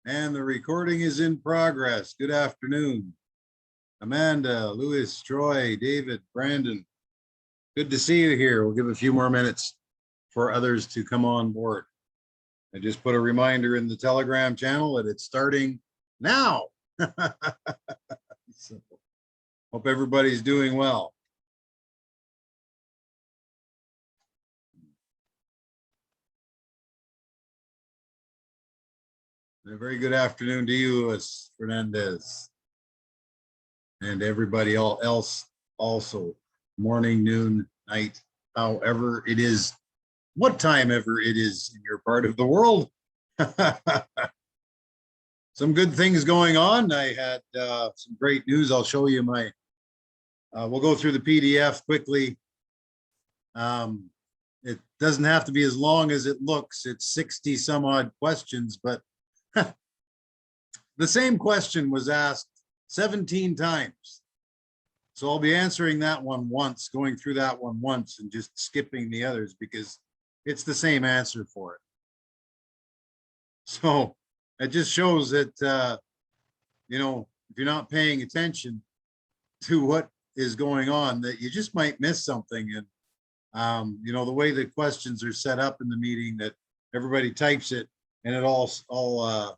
And the recording is in progress. Good afternoon. Amanda, Louis, Troy, David, Brandon. Good to see you here. We'll give a few more minutes for others to come on board. I just put a reminder in the Telegram channel that it's starting now. So, hope everybody's doing well. A very good afternoon to you, Luis Fernandez, and everybody else also. Morning, noon, night, however it is, what time ever it is in your part of the world. Some good things going on. I had some great news. I'll show you my, we'll go through the PDF quickly. It doesn't have to be as long as it looks. It's 60 some odd questions, but the same question was asked 17 times. So I'll be answering that one once, going through that one once and just skipping the others because it's the same answer for it. So it just shows that, you know, if you're not paying attention to what is going on, that you just might miss something. And, you know, the way the questions are set up in the meeting, that everybody types it and it all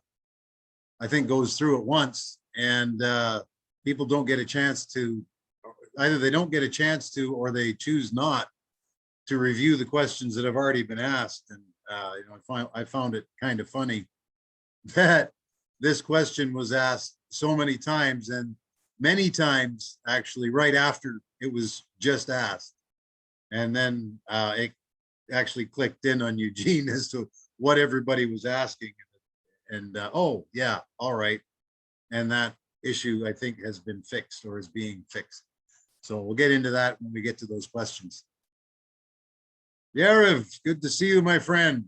I think goes through at once, and people don't get a chance to, either they don't get a chance to, or they choose not to review the questions that have already been asked. And you know, I found it kind of funny that this question was asked so many times, and many times actually right after it was just asked. And then it actually clicked in on Eugene as to what everybody was asking. And oh yeah, all right. And that issue I think has been fixed or is being fixed. So we'll get into that when we get to those questions. Yariv, good to see you, my friend.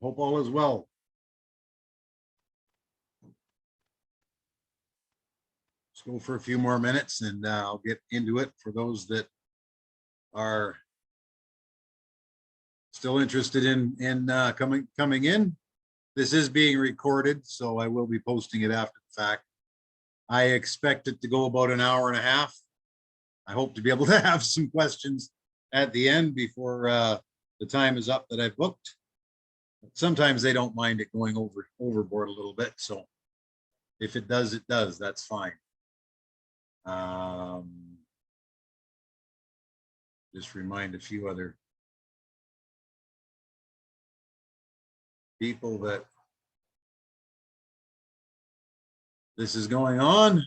Hope all is well. Let's go for a few more minutes and I'll get into it for those that are still interested in coming in. This is being recorded, so I will be posting it after the fact. I expect it to go about an hour and a half. I hope to be able to have some questions at the end before the time is up that I've booked. Sometimes they don't mind it going overboard a little bit, so if it does, it does. That's fine. Just remind a few other people that this is going on.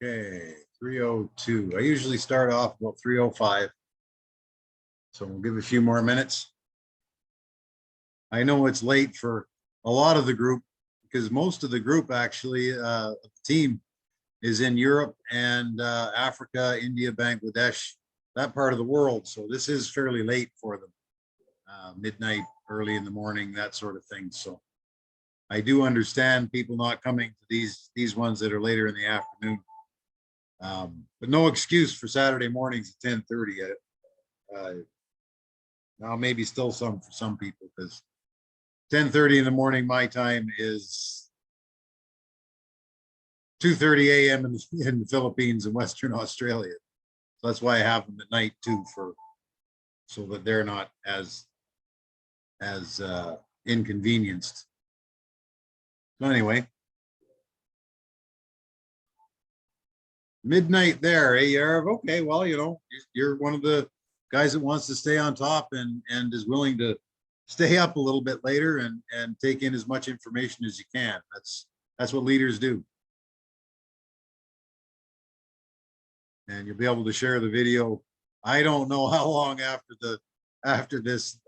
Okay, 3:02. I usually start off about 3:05. So we'll give a few more minutes. I know it's late for a lot of the group because most of the group actually, the team is in Europe and Africa, India, Bangladesh, that part of the world. So this is fairly late for them, midnight, early in the morning, that sort of thing. So I do understand people not coming to these ones that are later in the afternoon. But no excuse for Saturday mornings at 10:30. Now maybe still some for some people, because 10:30 in the morning my time is 2:30 a.m. in the Philippines and Western Australia. So that's why I have them at night too, so that they're not as inconvenienced. So anyway, midnight there, eh, Yarv? Okay, well, you know, you're one of the guys that wants to stay on top and is willing to stay up a little bit later and take in as much information as you can. That's what leaders do. And you'll be able to share the video. I don't know how long after this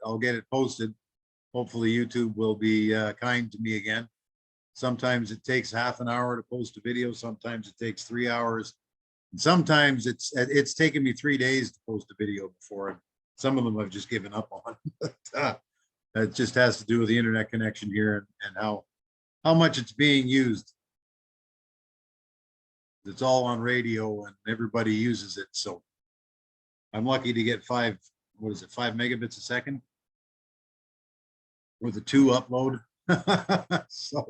I'll get it posted. Hopefully YouTube will be kind to me again. Sometimes it takes half an hour to post a video. Sometimes it takes 3 hours. And sometimes it's taken me 3 days to post a video before. some of them I've just given up on. But, it just has to do with the internet connection here and how much it's being used. It's all on radio and everybody uses it. So I'm lucky to get 5 megabits a second with a 2 upload. So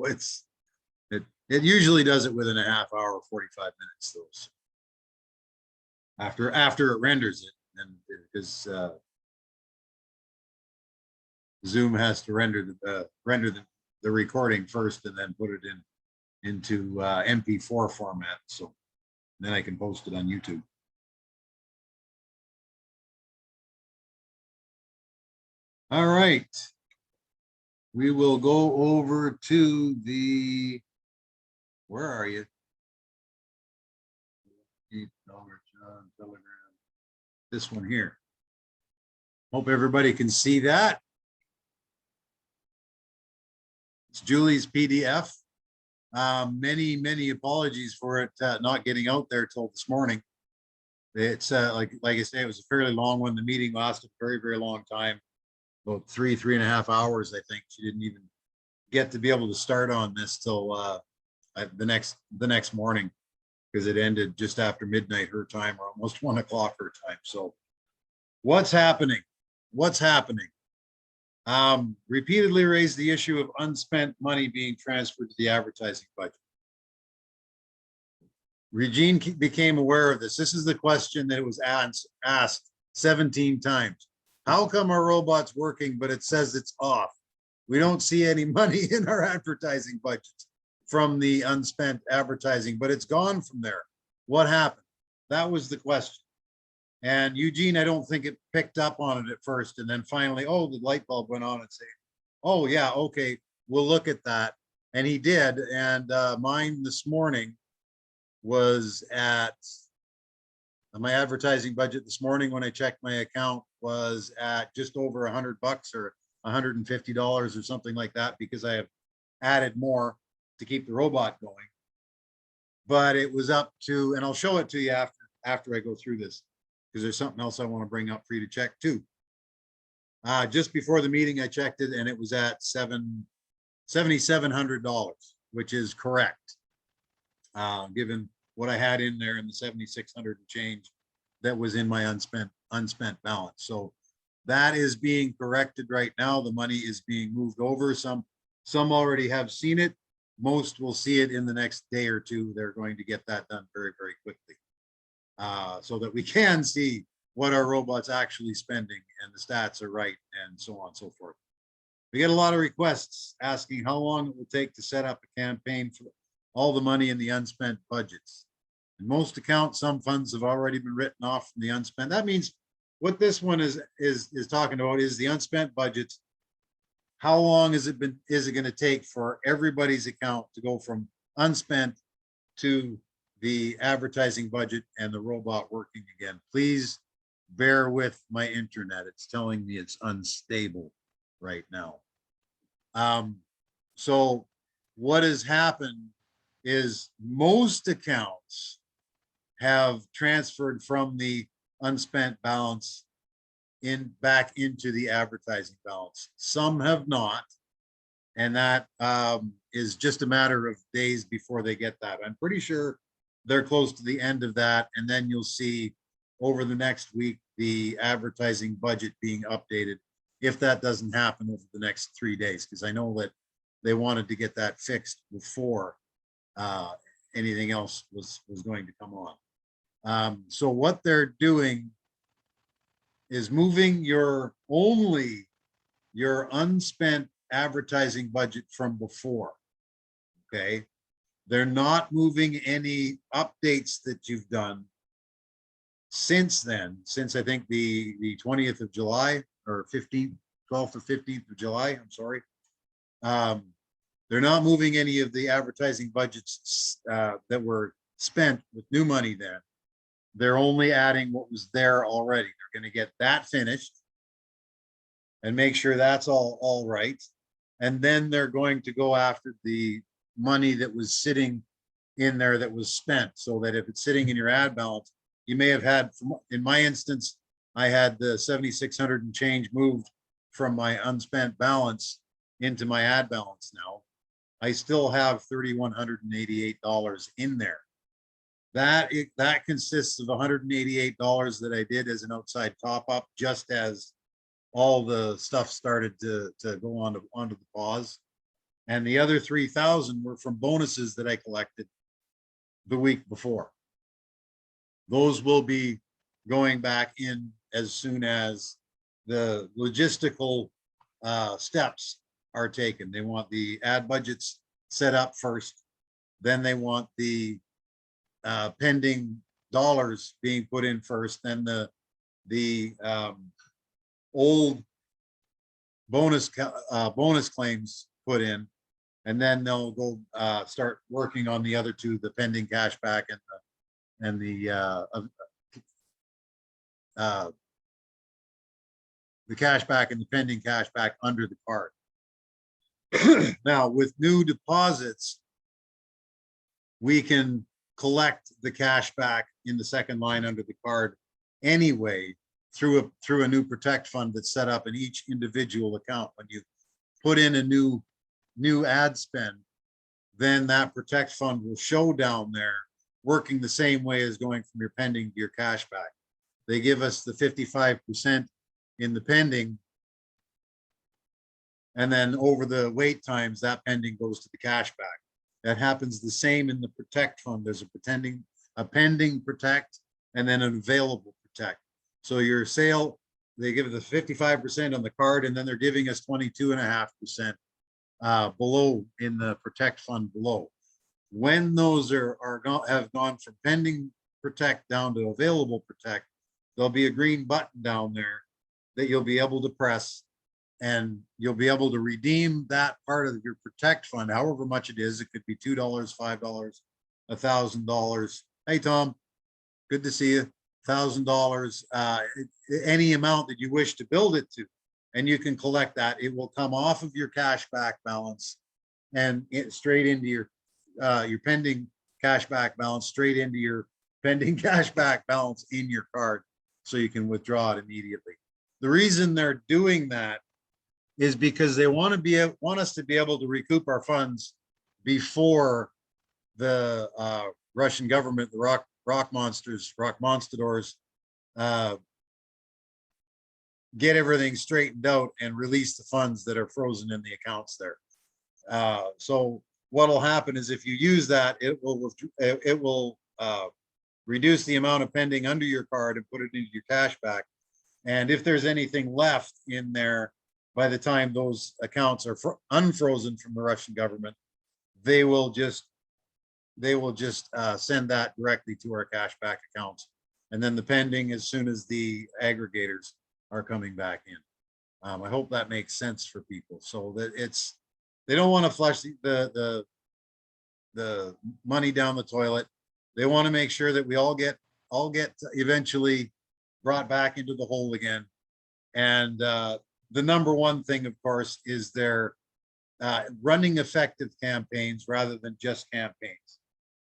it usually does it within a half hour, 45 minutes though. So after it renders it, and because Zoom has to render the recording first and then put it into MP4 format. So then I can post it on YouTube. All right. We will go over to the, where are you? Telegram. This one here. Hope everybody can see that. It's Julie's PDF. Many apologies for it not getting out there till this morning. It's like I say, it was a fairly long one. The meeting lasted a very long time, about 3.5 hours. I think she didn't even get to be able to start on this till the next morning, because it ended just after midnight her time, or almost 1 o'clock her time. So what's happening? Repeatedly raised the issue of unspent money being transferred to the advertising budget. Regine became aware of this. This is the question that was asked 17 times. How come our robot's working, but it says it's off? We don't see any money in our advertising budget from the unspent advertising, but it's gone from there. What happened? That was the question. And Eugene, I don't think it picked up on it at first. And then finally, oh, the light bulb went on and said, oh yeah, okay, we'll look at that. And he did. And mine this morning was at, my advertising budget this morning when I checked my account was at just over $100 or $150 or something like that, because I have added more to keep the robot going. But it was up to, and I'll show it to you after I go through this, because there's something else I want to bring up for you to check too. Just before the meeting, I checked it and it was at $7,700, which is correct. Given what I had in there and the 7,600 and change that was in my unspent balance. So that is being corrected right now. The money is being moved over. Some already have seen it. Most will see it in the next day or two. They're going to get that done very quickly, so that we can see what our robot's actually spending and the stats are right and so on and so forth. We get a lot of requests asking how long it will take to set up a campaign for all the money in the unspent budgets. In most accounts, some funds have already been written off from the unspent. That means what this one is talking about is the unspent budgets. How long is it going to take for everybody's account to go from unspent to the advertising budget and the robot working again? Please bear with my internet. It's telling me it's unstable right now. So what has happened is most accounts have transferred from the unspent balance back into the advertising balance. Some have not, and that is just a matter of days before they get that. I'm pretty sure they're close to the end of that, and then you'll see over the next week the advertising budget being updated, if that doesn't happen over the next 3 days, because I know that they wanted to get that fixed before anything else was going to come on. So what they're doing is moving only your unspent advertising budget from before. Okay, they're not moving any updates that you've done since then, since I think the 20th of July or 12th or 15th of July, I'm sorry. They're not moving any of the advertising budgets that were spent with new money then. They're only adding what was there already. They're going to get that finished and make sure that's all right. And then they're going to go after the money that was sitting in there that was spent, so that if it's sitting in your ad balance, you may have had, in my instance, I had the 7,600 and change moved from my unspent balance into my ad balance now. I still have $3,188 in there. That consists of $188 that I did as an outside top up, just as all the stuff started to go onto the pause. And the other 3,000 were from bonuses that I collected the week before. Those will be going back in as soon as the logistical steps are taken. They want the ad budgets set up first. Then they want the pending dollars being put in first. Then the old bonus claims put in, and then they'll go start working on the other two, the pending cashback and the cashback and the pending cashback under the card. Now, with new deposits, we can collect the cashback in the second line under the card anyway through a new Protect fund that's set up in each individual account. When you put in a new ad spend, then that Protect fund will show down there, working the same way as going from your pending to your cashback. They give us the 55% in the pending, and then over the wait times, that pending goes to the cashback. That happens the same in the Protect fund. There's a pending Protect and then an available Protect. So your sale, they give the 55% on the card, and then they're giving us 22.5% below in the Protect fund below. When those have gone from pending Protect down to available Protect, there'll be a green button down there that you'll be able to press, and you'll be able to redeem that part of your Protect fund, however much it is. It could be $2, $5, $1,000. Hey, Tom, good to see you. $1,000, any amount that you wish to build it to, and you can collect that. It will come off of your cashback balance and straight into your pending cashback balance, straight into your pending cashback balance in your card, so you can withdraw it immediately. The reason they're doing that is because they want us to be able to recoup our funds before the Russian government, the rock monstadors, get everything straightened out and release the funds that are frozen in the accounts there. So what will happen is, if you use that, it will reduce the amount of pending under your card and put it into your cashback. And if there's anything left in there, by the time those accounts are unfrozen from the Russian government, they will just send that directly to our cashback accounts. And then the pending, as soon as the aggregators are coming back in. I hope that makes sense for people, so that they don't want to flush the money down the toilet. They want to make sure that we all get eventually brought back into the hole again. And the number one thing, of course, is their running effective campaigns rather than just campaigns,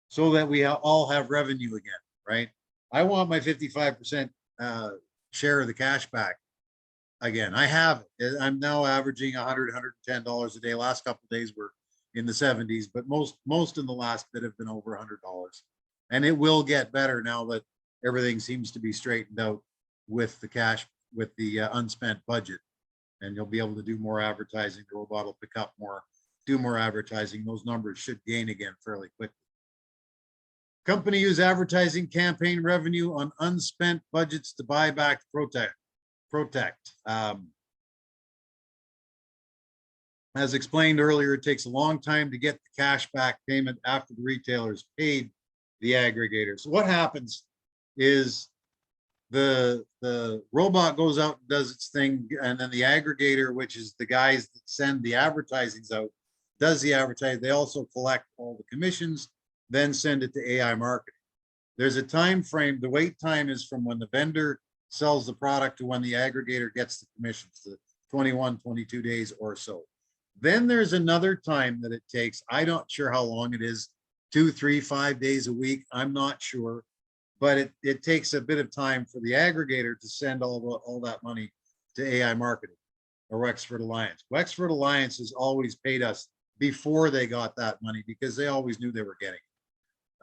so that we all have revenue again, right? I want my 55% share of the cash back again. I have it. I'm now averaging $100, $110 a day. Last couple of days were in the 70s, but most in the last bit have been over $100. And it will get better now that everything seems to be straightened out with the cash, with the unspent budget. And you'll be able to do more advertising. The robot will pick up more, do more advertising. Those numbers should gain again fairly quickly. Company use advertising campaign revenue on unspent budgets to buy back Protect. As explained earlier, it takes a long time to get the cash back payment after the retailers paid the aggregators. So what happens is the robot goes out and does its thing, and then the aggregator, which is the guys that send the advertisings out, does the advertising. They also collect all the commissions, then send it to AI marketing. There's a time frame. The wait time is from when the vendor sells the product to when the aggregator gets the commissions, to 21, 22 days or so. Then there's another time that it takes. I'm not sure how long it is, 2, 3, 5 days a week. I'm not sure. but it takes a bit of time for the aggregator to send all that money to AI marketing or Wexford Alliance. Wexford Alliance has always paid us before they got that money because they always knew they were getting it.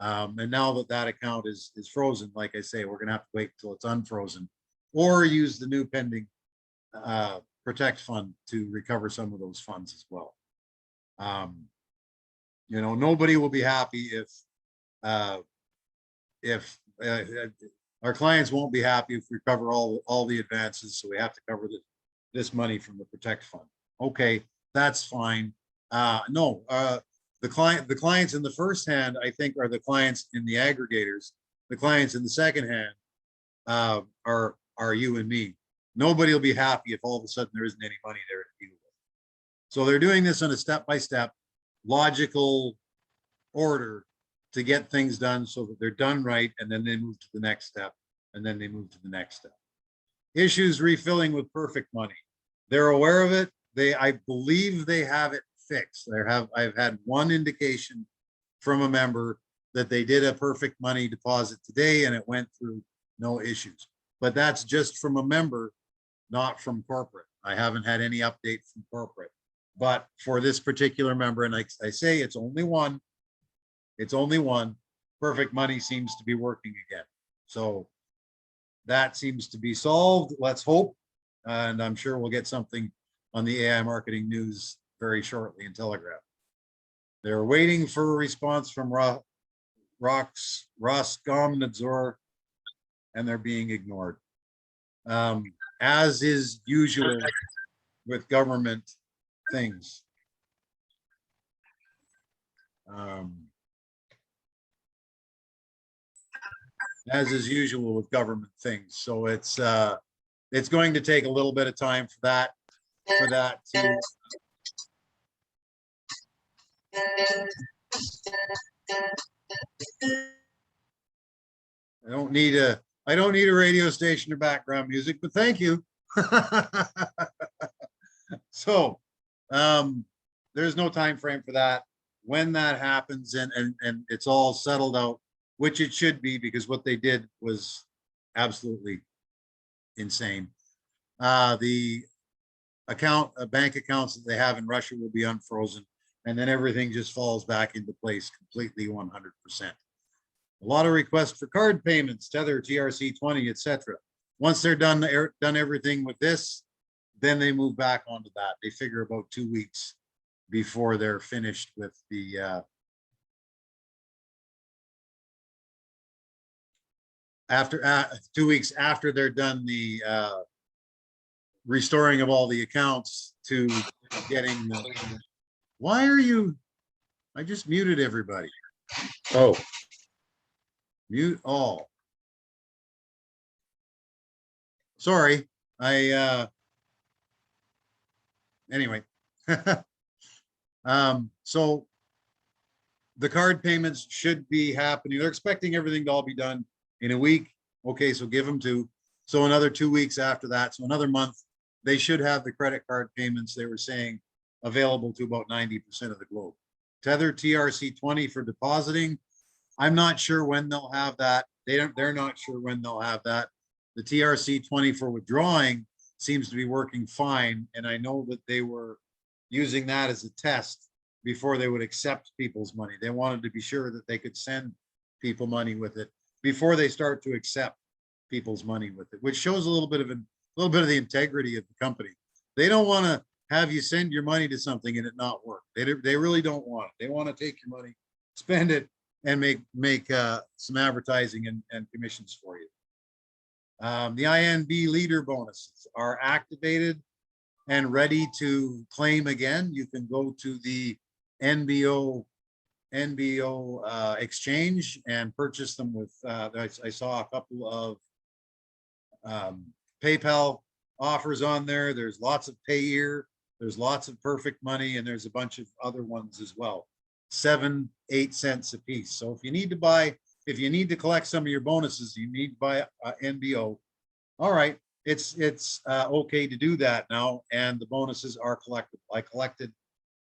And now that that account is frozen, like I say, we're going to have to wait until it's unfrozen or use the new pending Protect Fund to recover some of those funds as well. You know, nobody will be happy if our clients won't be happy if we cover all the advances, so we have to cover this money from the Protect Fund. Okay, that's fine. No, the clients in the first hand, I think, are the clients in the aggregators. The clients in the second hand are you and me. Nobody will be happy if all of a sudden there isn't any money there to deal with. So they're doing this on a step-by-step, logical order to get things done so that they're done right, and then they move to the next step, and then they move to the next step. Issues refilling with perfect money. They're aware of it. I believe they have it fixed. I've had one indication from a member that they did a perfect money deposit today and it went through, no issues. But that's just from a member, not from corporate. I haven't had any update from corporate. But for this particular member, and I say it's only one, perfect money seems to be working again. So that seems to be solved. Let's hope. And I'm sure we'll get something on the AI marketing news very shortly in Telegraph. They're waiting for a response from Roskomnadzor, and they're being ignored. As is usual with government things. As is usual with government things. So it's going to take a little bit of time for that to I don't need a radio station or background music, but thank you. So there's no time frame for that. When that happens and it's all settled out, which it should be, because what they did was absolutely insane. The bank accounts that they have in Russia will be unfrozen, and then everything just falls back into place completely 100%. A lot of requests for card payments, Tether, TRC20, etc. Once they're done everything with this, then they move back onto that. They figure about 2 weeks before they're finished with the 2 weeks after they're done the restoring of all the accounts to getting the, why are you, I just muted everybody. Oh, mute all. Sorry, anyway. So the card payments should be happening. They're expecting everything to all be done in a week. Okay, so give them 2. So another 2 weeks after that, so another month, they should have the credit card payments, they were saying, available to about 90% of the globe. Tether TRC20 for depositing. I'm not sure when they'll have that. They're not sure when they'll have that. The TRC20 for withdrawing seems to be working fine. And I know that they were using that as a test before they would accept people's money. They wanted to be sure that they could send people money with it before they start to accept people's money with it, which shows a little bit of the integrity of the company. They don't want to have you send your money to something and it not work. They really don't want it. They want to take your money, spend it, and make some advertising and commissions for you. The INB leader bonuses are activated and ready to claim again. You can go to the NBO exchange and purchase them with, I saw a couple of PayPal offers on there. There's lots of Payeer, there's lots of Perfect Money, and there's a bunch of other ones as well. 7-8 cents a piece. So if you need to collect some of your bonuses, you need to buy NBO. All right, it's okay to do that now, and the bonuses are collectible. I collected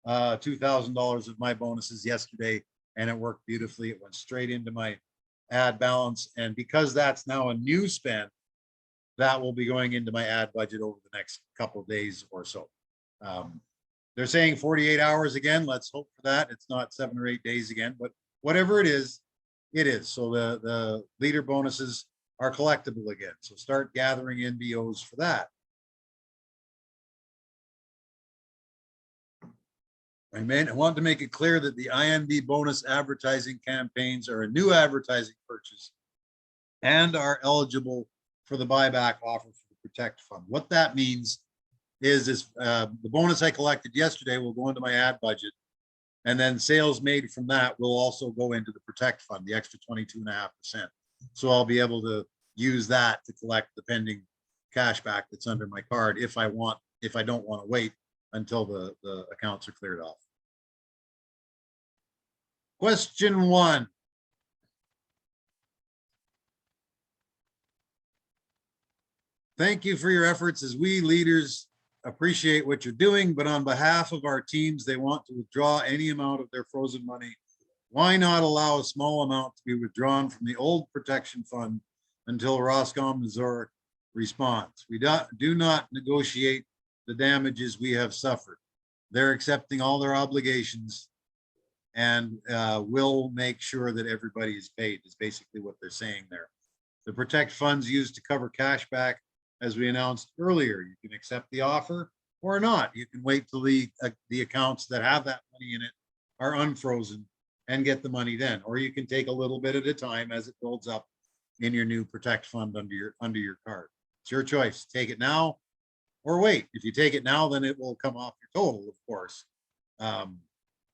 $2,000 of my bonuses yesterday, and it worked beautifully. It went straight into my ad balance. And because that's now a new spend, that will be going into my ad budget over the next couple of days or so. They're saying 48 hours again. Let's hope for that. It's not 7 or 8 days again, but whatever it is, it is. So the leader bonuses are collectible again. So start gathering NBOs for that. I want to make it clear that the INB bonus advertising campaigns are a new advertising purchase and are eligible for the buyback offer for the Protect Fund. What that means is the bonus I collected yesterday will go into my ad budget, and then sales made from that will also go into the Protect Fund, the extra 22.5%. So I'll be able to use that to collect the pending cash back that's under my card if I don't want to wait until the accounts are cleared off. Question 1. Thank you for your efforts, as we leaders appreciate what you're doing, but on behalf of our teams, they want to withdraw any amount of their frozen money. Why not allow a small amount to be withdrawn from the old protection fund until Roscommonsort responds? We do not negotiate the damages we have suffered. They're accepting all their obligations, and will make sure that everybody is paid, is basically what they're saying there. The Protect funds used to cover cash back, as we announced earlier. You can accept the offer or not. You can wait till the accounts that have that money in it are unfrozen and get the money then, or you can take a little bit at a time as it builds up in your new Protect fund under your card. It's your choice. Take it now or wait. If you take it now, then it will come off your total, of course.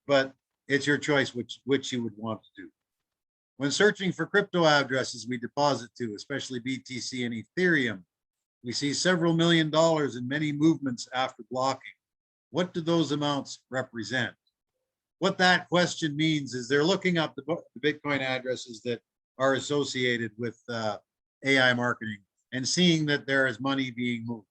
But it's your choice which you would want to do. When searching for crypto addresses we deposit to, especially BTC and Ethereum, we see several $1 million in many movements after blocking. What do those amounts represent? What that question means is they're looking up the Bitcoin addresses that are associated with AI marketing and seeing that there is money being moved.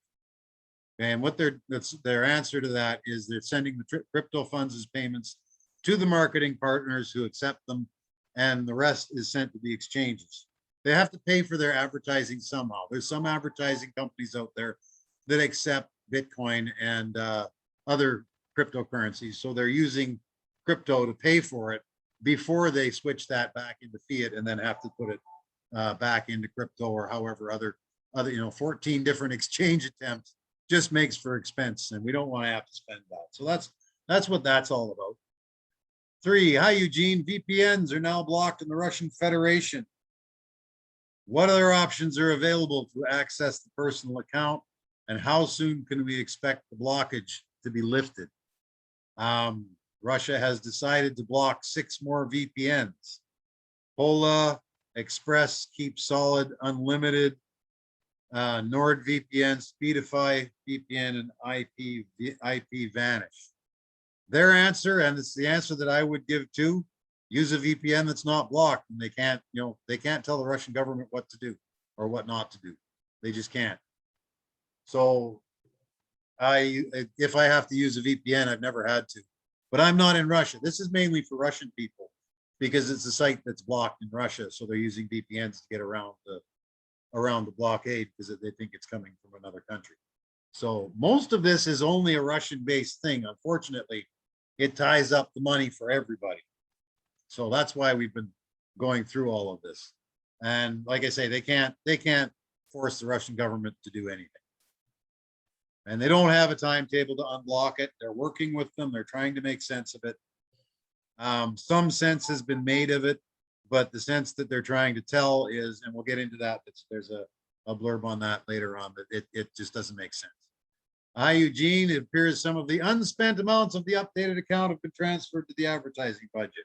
And what their answer to that is they're sending the crypto funds as payments to the marketing partners who accept them, and the rest is sent to the exchanges. They have to pay for their advertising somehow. There's some advertising companies out there that accept Bitcoin and other cryptocurrencies. So they're using crypto to pay for it before they switch that back into fiat and then have to put it back into crypto, or however other 14 different exchange attempts just makes for expense, and we don't want to have to spend that. So that's what that's all about. 3, hi Eugene, VPNs are now blocked in the Russian Federation. What other options are available to access the personal account, and how soon can we expect the blockage to be lifted? Russia has decided to block 6 more VPNs. Pola, Express, Keep Solid, Unlimited, NordVPN, Speedify VPN, and IP Vanish. Their answer, and it's the answer that I would give too, use a VPN that's not blocked, and they can't tell the Russian government what to do or what not to do. They just can't. So if I have to use a VPN, I've never had to, but I'm not in Russia. This is mainly for Russian people because it's a site that's blocked in Russia. So they're using VPNs to get around the blockade because they think it's coming from another country. So most of this is only a Russian-based thing. Unfortunately, it ties up the money for everybody. So that's why we've been going through all of this. And like I say, they can't force the Russian government to do anything. And they don't have a timetable to unblock it. They're working with them. They're trying to make sense of it. Some sense has been made of it, but the sense that they're trying to tell is, and we'll get into that, there's a blurb on that later on, but it just doesn't make sense. Hi, Eugene. It appears some of the unspent amounts of the updated account have been transferred to the advertising budget.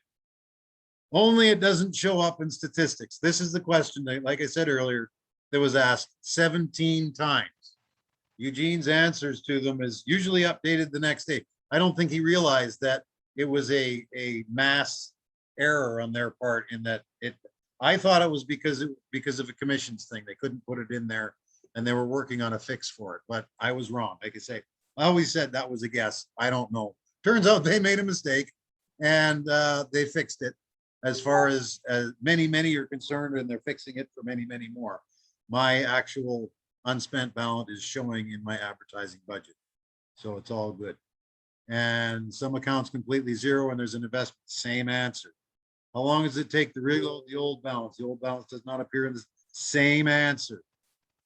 Only it doesn't show up in statistics. This is the question that, like I said earlier, that was asked 17 times. Eugene's answers to them is usually updated the next day. I don't think he realized that it was a mass error on their part in that I thought it was because of a commissions thing. They couldn't put it in there and they were working on a fix for it, but I was wrong. Like I say, I always said that was a guess. I don't know. Turns out they made a mistake and they fixed it. as far as many are concerned, and they're fixing it for many more. My actual unspent balance is showing in my advertising budget. So it's all good. And some accounts completely zero, and there's an investment, same answer. How long does it take to reload the old balance? The old balance does not appear in the same answer.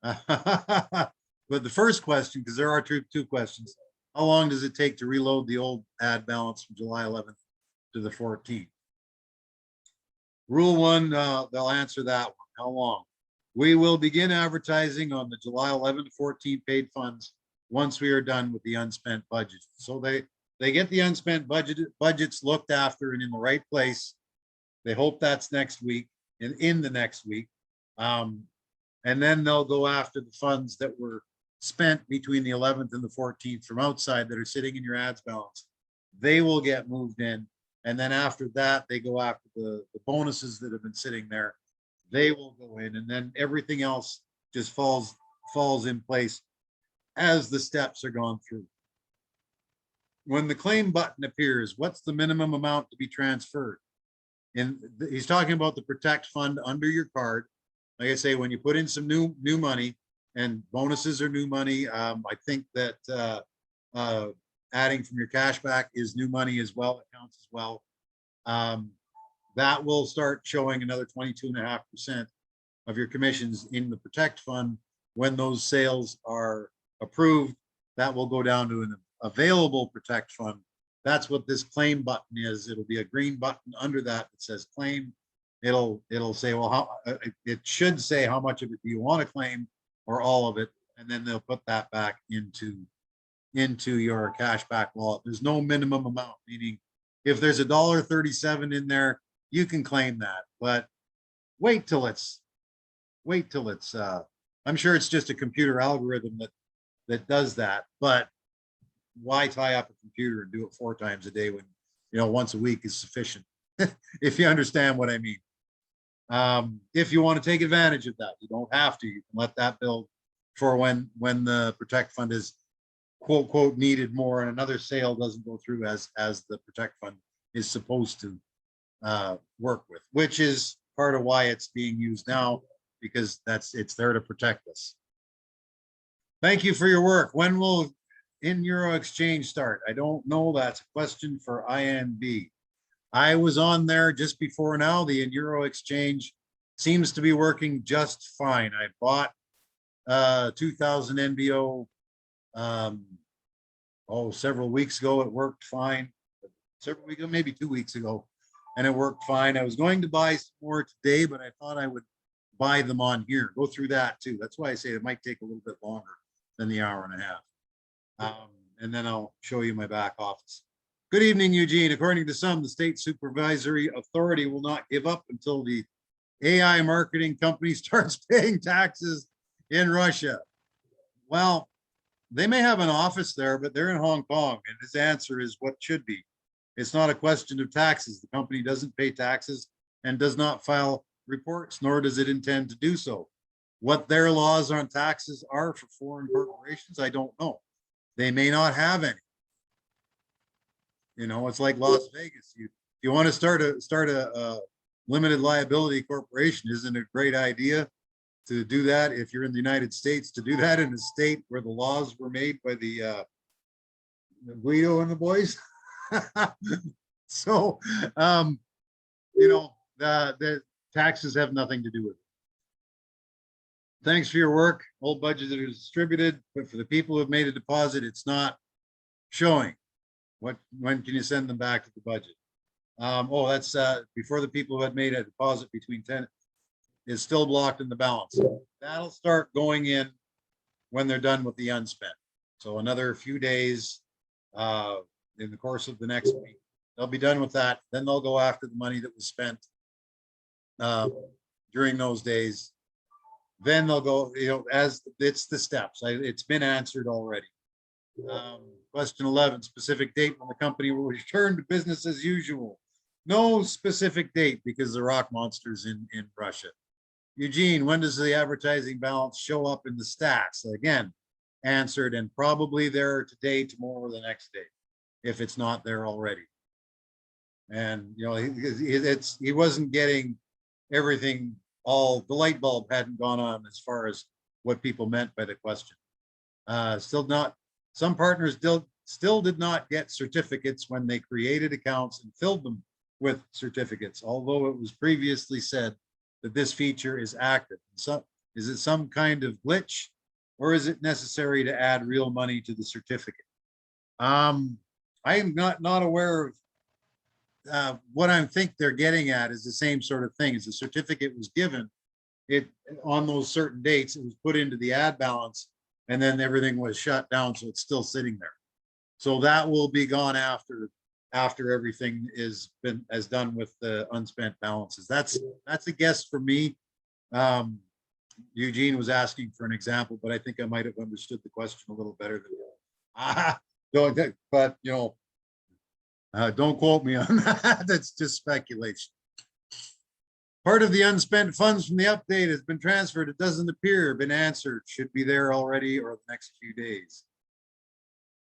But the first question, because there are two questions, how long does it take to reload the old ad balance from July 11th to the 14th? Rule one, they'll answer that one. How long? We will begin advertising on the July 11th to 14th paid funds once we are done with the unspent budget. So they get the unspent budgets looked after and in the right place. They hope that's next week and in the next week. And then they'll go after the funds that were spent between the 11th and the 14th from outside that are sitting in your ads balance. They will get moved in. And then after that, they go after the bonuses that have been sitting there. They will go in, and then everything else just falls in place as the steps are gone through. When the claim button appears, what's the minimum amount to be transferred? And he's talking about the Protect Fund under your card. Like I say, when you put in some new money, and bonuses are new money, I think that adding from your cash back is new money as well. It counts as well. That will start showing another 22.5% of your commissions in the Protect Fund. When those sales are approved, that will go down to an available Protect Fund. That's what this claim button is. It'll be a green button under that says claim. It'll say, well, it should say how much of it do you want to claim, or all of it, and then they'll put that back into your cash back wallet. There's no minimum amount, meaning if there's $1.37 in there, you can claim that, but wait till it's I'm sure it's just a computer algorithm that does that, but why tie up a computer and do it 4 times a day when, once a week is sufficient? If you understand what I mean. If you want to take advantage of that, you don't have to. You can let that build for when the Protect Fund is quote needed more, and another sale doesn't go through as the Protect Fund is supposed to work with, which is part of why it's being used now, because it's there to protect us. Thank you for your work. When will in Euro exchange start? I don't know. That's a question for INB. I was on there just before now. The in Euro exchange seems to be working just fine. I bought 2000 NBO several weeks ago. It worked fine. Several weeks ago, maybe 2 weeks ago, and it worked fine. I was going to buy some more today, but I thought I would buy them on here. Go through that too. That's why I say it might take a little bit longer than the hour and a half. And then I'll show you my back office. Good evening, Eugene. According to some, the state supervisory authority will not give up until the AI marketing company starts paying taxes in Russia. Well, they may have an office there, but they're in Hong Kong, and his answer is what should be. It's not a question of taxes. The company doesn't pay taxes and does not file reports, nor does it intend to do so. What their laws on taxes are for foreign corporations, I don't know. They may not have any. It's like Las Vegas. You want to start a limited liability corporation, isn't it a great idea to do that if you're in the United States, to do that in a state where the laws were made by the Guido and the boys? So, the taxes have nothing to do with it. Thanks for your work. Old budgets are distributed, but for the people who have made a deposit, it's not showing. When can you send them back to the budget? That's before the people who had made a deposit between 10 is still blocked in the balance. That'll start going in when they're done with the unspent. So another few days in the course of the next week, they'll be done with that. Then they'll go after the money that was spent during those days. Then they'll go, as it's the steps. It's been answered already. Question 11, specific date when the company will return to business as usual. No specific date because the rock monsters in Russia. Eugene, when does the advertising balance show up in the stats? Again, answered, and probably there today, tomorrow, or the next day, if it's not there already. And, you know, he wasn't getting everything, all the light bulb hadn't gone on as far as what people meant by the question. Still not, some partners still did not get certificates when they created accounts and filled them with certificates, although it was previously said that this feature is active. So is it some kind of glitch, or is it necessary to add real money to the certificate? I am not aware of what I think they're getting at is the same sort of thing. As the certificate was given, it on those certain dates, it was put into the ad balance, and then everything was shut down, so it's still sitting there. So that will be gone after everything is done with the unspent balances. That's a guess for me. Eugene was asking for an example, but I think I might have understood the question a little better than but you know, don't quote me on that. That's just speculation. Part of the unspent funds from the update has been transferred. It doesn't appear been answered. Should be there already or the next few days.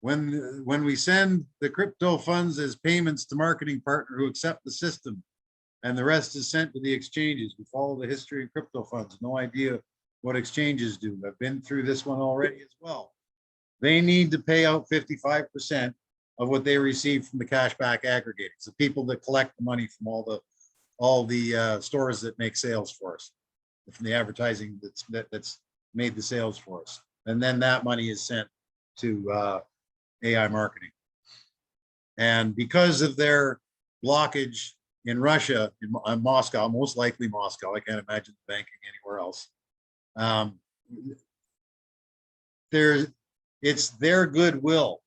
When we send the crypto funds as payments to marketing partner who accept the system, and the rest is sent to the exchanges. We follow the history of crypto funds. No idea what exchanges do. I've been through this one already as well. They need to pay out 55% of what they receive from the cashback aggregators, the people that collect the money from all the stores that make sales for us, from the advertising that's made the sales for us. And then that money is sent to AI marketing. And because of their blockage in Russia, in Moscow, most likely Moscow, I can't imagine banking anywhere else. It's their goodwill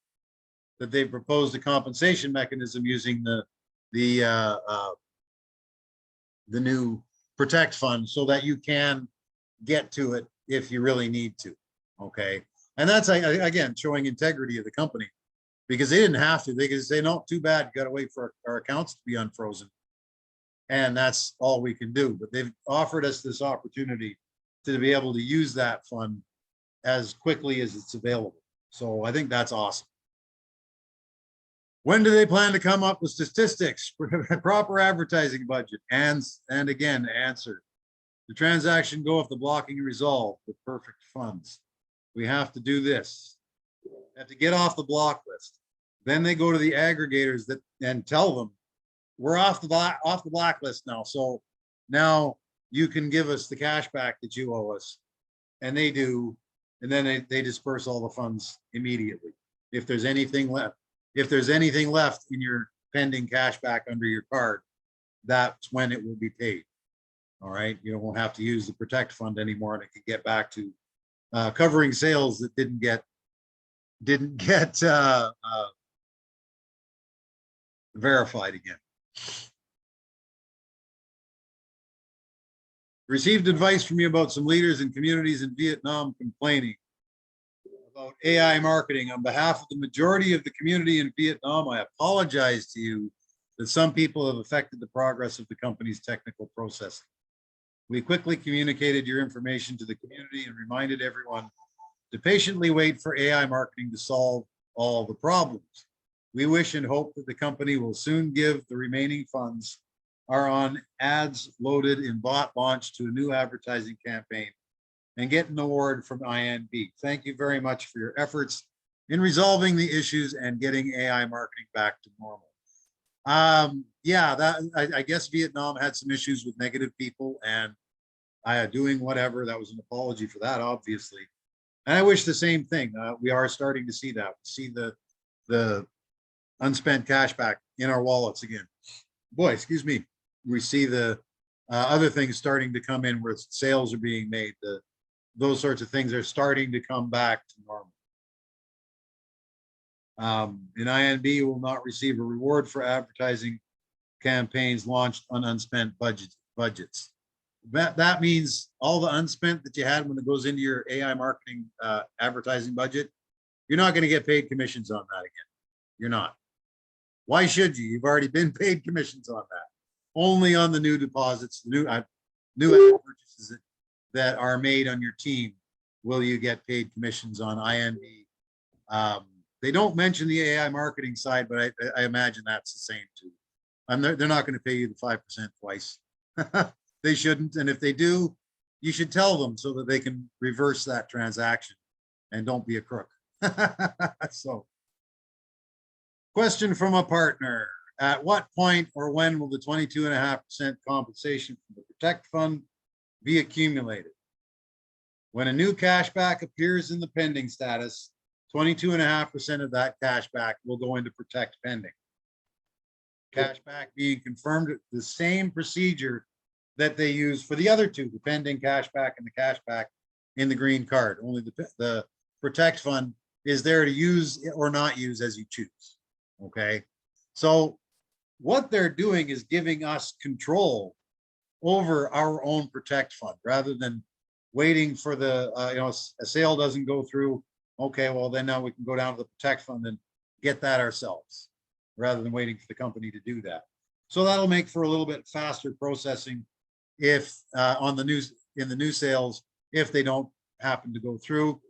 that they proposed a compensation mechanism using the new Protect Fund, so that you can get to it if you really need to. Okay, and that's again showing integrity of the company, because they didn't have to. They could say, no, too bad, you got to wait for our accounts to be unfrozen, and that's all we can do. But they've offered us this opportunity to be able to use that fund as quickly as it's available. So I think that's awesome. When do they plan to come up with statistics, proper advertising budget? And again, answer. The transaction go if the blocking resolved with perfect funds. We have to do this. We have to get off the block list. Then they go to the aggregators and tell them, we're off the blacklist now. So now you can give us the cash back that you owe us. And they do. And then they disperse all the funds immediately. If there's anything left. If there's anything left in your pending cash back under your card, that's when it will be paid. All right, you won't have to use the Protect Fund anymore, and it can get back to covering sales that didn't get verified again. Received advice from you about some leaders in communities in Vietnam complaining about AI marketing. On behalf of the majority of the community in Vietnam, I apologize to you that some people have affected the progress of the company's technical processing. We quickly communicated your information to the community and reminded everyone to patiently wait for AI marketing to solve all the problems. We wish and hope that the company will soon give the remaining funds are on ads loaded in bot launch to a new advertising campaign and get an award from INB. Thank you very much for your efforts in resolving the issues and getting AI marketing back to normal. Yeah, I guess Vietnam had some issues with negative people and doing whatever. That was an apology for that, obviously. And I wish the same thing. We are starting to see that. We see the unspent cash back in our wallets again. Boy, excuse me. We see the other things starting to come in where sales are being made. Those sorts of things are starting to come back to normal. And INB will not receive a reward for advertising campaigns launched on unspent budgets. That means all the unspent that you had when it goes into your AI marketing advertising budget, you're not going to get paid commissions on that again. You're not. Why should you? You've already been paid commissions on that. Only on the new deposits, new ad purchases that are made on your team will you get paid commissions on INB. They don't mention the AI marketing side, but I imagine that's the same too. And they're not going to pay you the 5% twice. They shouldn't. And if they do, you should tell them so that they can reverse that transaction and don't be a crook. So, question from a partner. At what point or when will the 22.5% compensation from the Protect Fund be accumulated? When a new cashback appears in the pending status, 22.5% of that cashback will go into Protect Pending. Cashback being confirmed, the same procedure that they use for the other two, the pending cashback and the cashback in the green card. Only the Protect Fund is there to use or not use as you choose. Okay. So what they're doing is giving us control over our own Protect Fund rather than waiting for the, a sale doesn't go through. Okay, well, then now we can go down to the Protect Fund and get that ourselves rather than waiting for the company to do that. So that'll make for a little bit faster processing if in the new sales, if they don't happen to go through.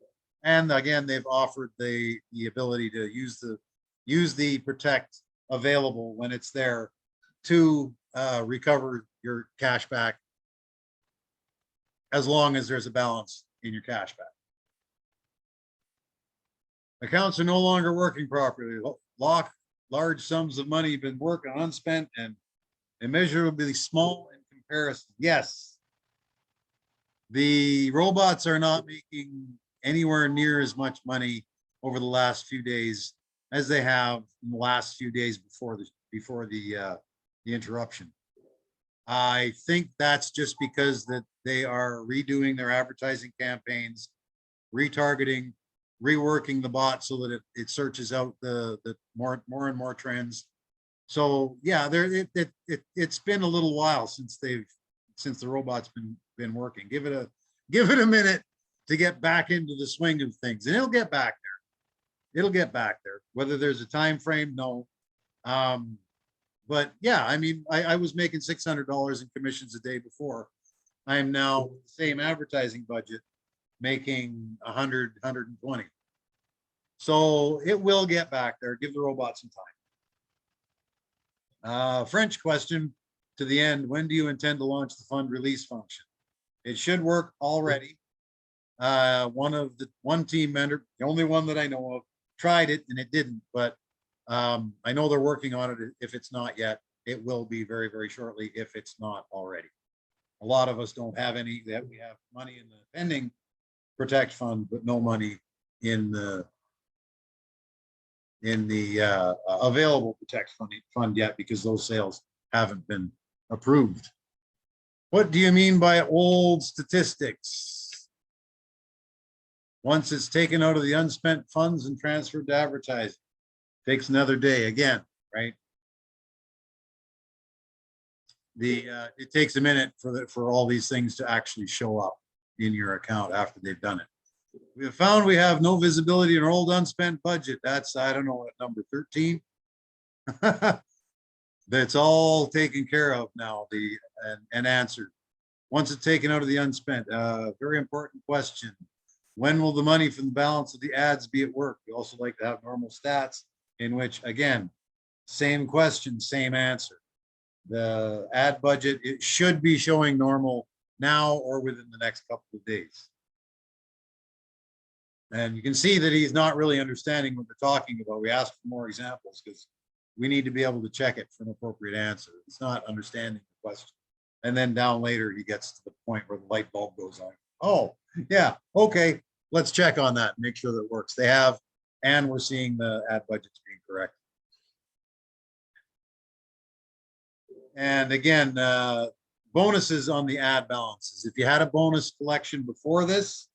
And again, they've offered the ability to use the Protect available when it's there to recover your cash back as long as there's a balance in your cash back. Accounts are no longer working properly. Large sums of money have been working unspent and immeasurably small in comparison. Yes, the robots are not making anywhere near as much money over the last few days as they have in the last few days before the interruption. I think that's just because that they are redoing their advertising campaigns, retargeting, reworking the bot so that it searches out the more and more trends. So yeah, it's been a little while since the robot's been working. Give it a minute to get back into the swing of things, and it'll get back there. It'll get back there. Whether there's a time frame, no. But yeah, I mean, I was making $600 in commissions a day before. I am now same advertising budget making 100, 120. So it will get back there. Give the robot some time. French question to the end. When do you intend to launch the fund release function? It should work already. One team member, the only one that I know of, tried it and it didn't, but I know they're working on it. If it's not yet, it will be very, very shortly if it's not already. A lot of us don't have any, that we have money in the pending Protect Fund, but no money in the available Protect Fund yet because those sales haven't been approved. What do you mean by old statistics? Once it's taken out of the unspent funds and transferred to advertising, takes another day again, right? It takes a minute for all these things to actually show up in your account after they've done it. We have found we have no visibility in our old unspent budget. That's, I don't know, at number 13. That's all taken care of now, and answered. Once it's taken out of the unspent, very important question. When will the money from the balance of the ads be at work? We also like to have normal stats in which, again, same question, same answer. The ad budget, it should be showing normal now or within the next couple of days. And you can see that he's not really understanding what we're talking about. We asked for more examples because we need to be able to check it for an appropriate answer. It's not understanding the question. And then down later, he gets to the point where the light bulb goes on. Oh, yeah, okay, let's check on that and make sure that it works. They have, and we're seeing the ad budgets being correct. And again, bonuses on the ad balances. If you had a bonus collection before this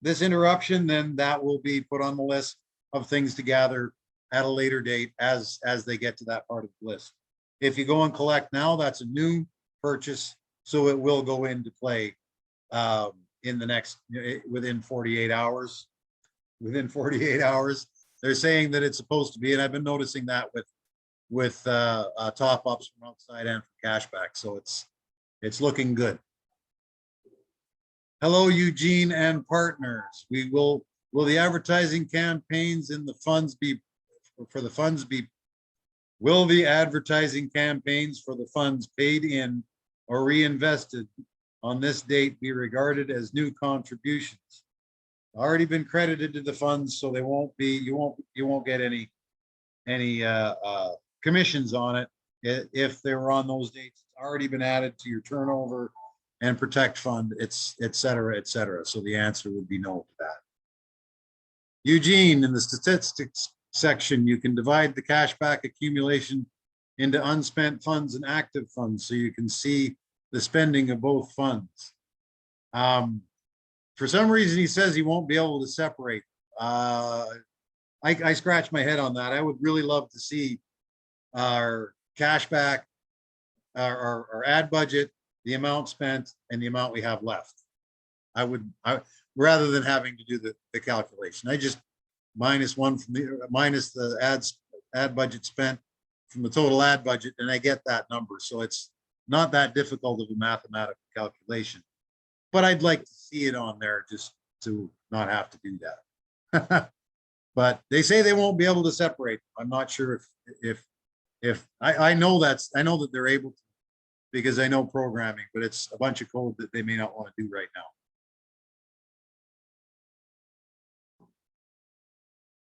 interruption, then that will be put on the list of things to gather at a later date as they get to that part of the list. If you go and collect now, that's a new purchase, so it will go into play in the next, within 48 hours. Within 48 hours, they're saying that it's supposed to be, and I've been noticing that with top ups from outside and from cashback. So it's looking good. Hello, Eugene and partners. Will the advertising campaigns in the funds be Will the advertising campaigns for the funds paid in or reinvested on this date be regarded as new contributions? Already been credited to the funds, so they won't be, you won't get any commissions on it if they were on those dates. It's already been added to your turnover and protect fund, it's et cetera, et cetera. So the answer would be no to that. Eugene, in the statistics section, you can divide the cashback accumulation into unspent funds and active funds so you can see the spending of both funds. For some reason, he says he won't be able to separate. I scratch my head on that. I would really love to see our cashback, our ad budget, the amount spent, and the amount we have left. Rather than having to do the calculation, I just minus the ad budget spent from the total ad budget, and I get that number. So it's not that difficult of a mathematical calculation, but I'd like to see it on there just to not have to do that. But they say they won't be able to separate. I'm not sure if I know that they're able to, because I know programming, but it's a bunch of code that they may not want to do right now.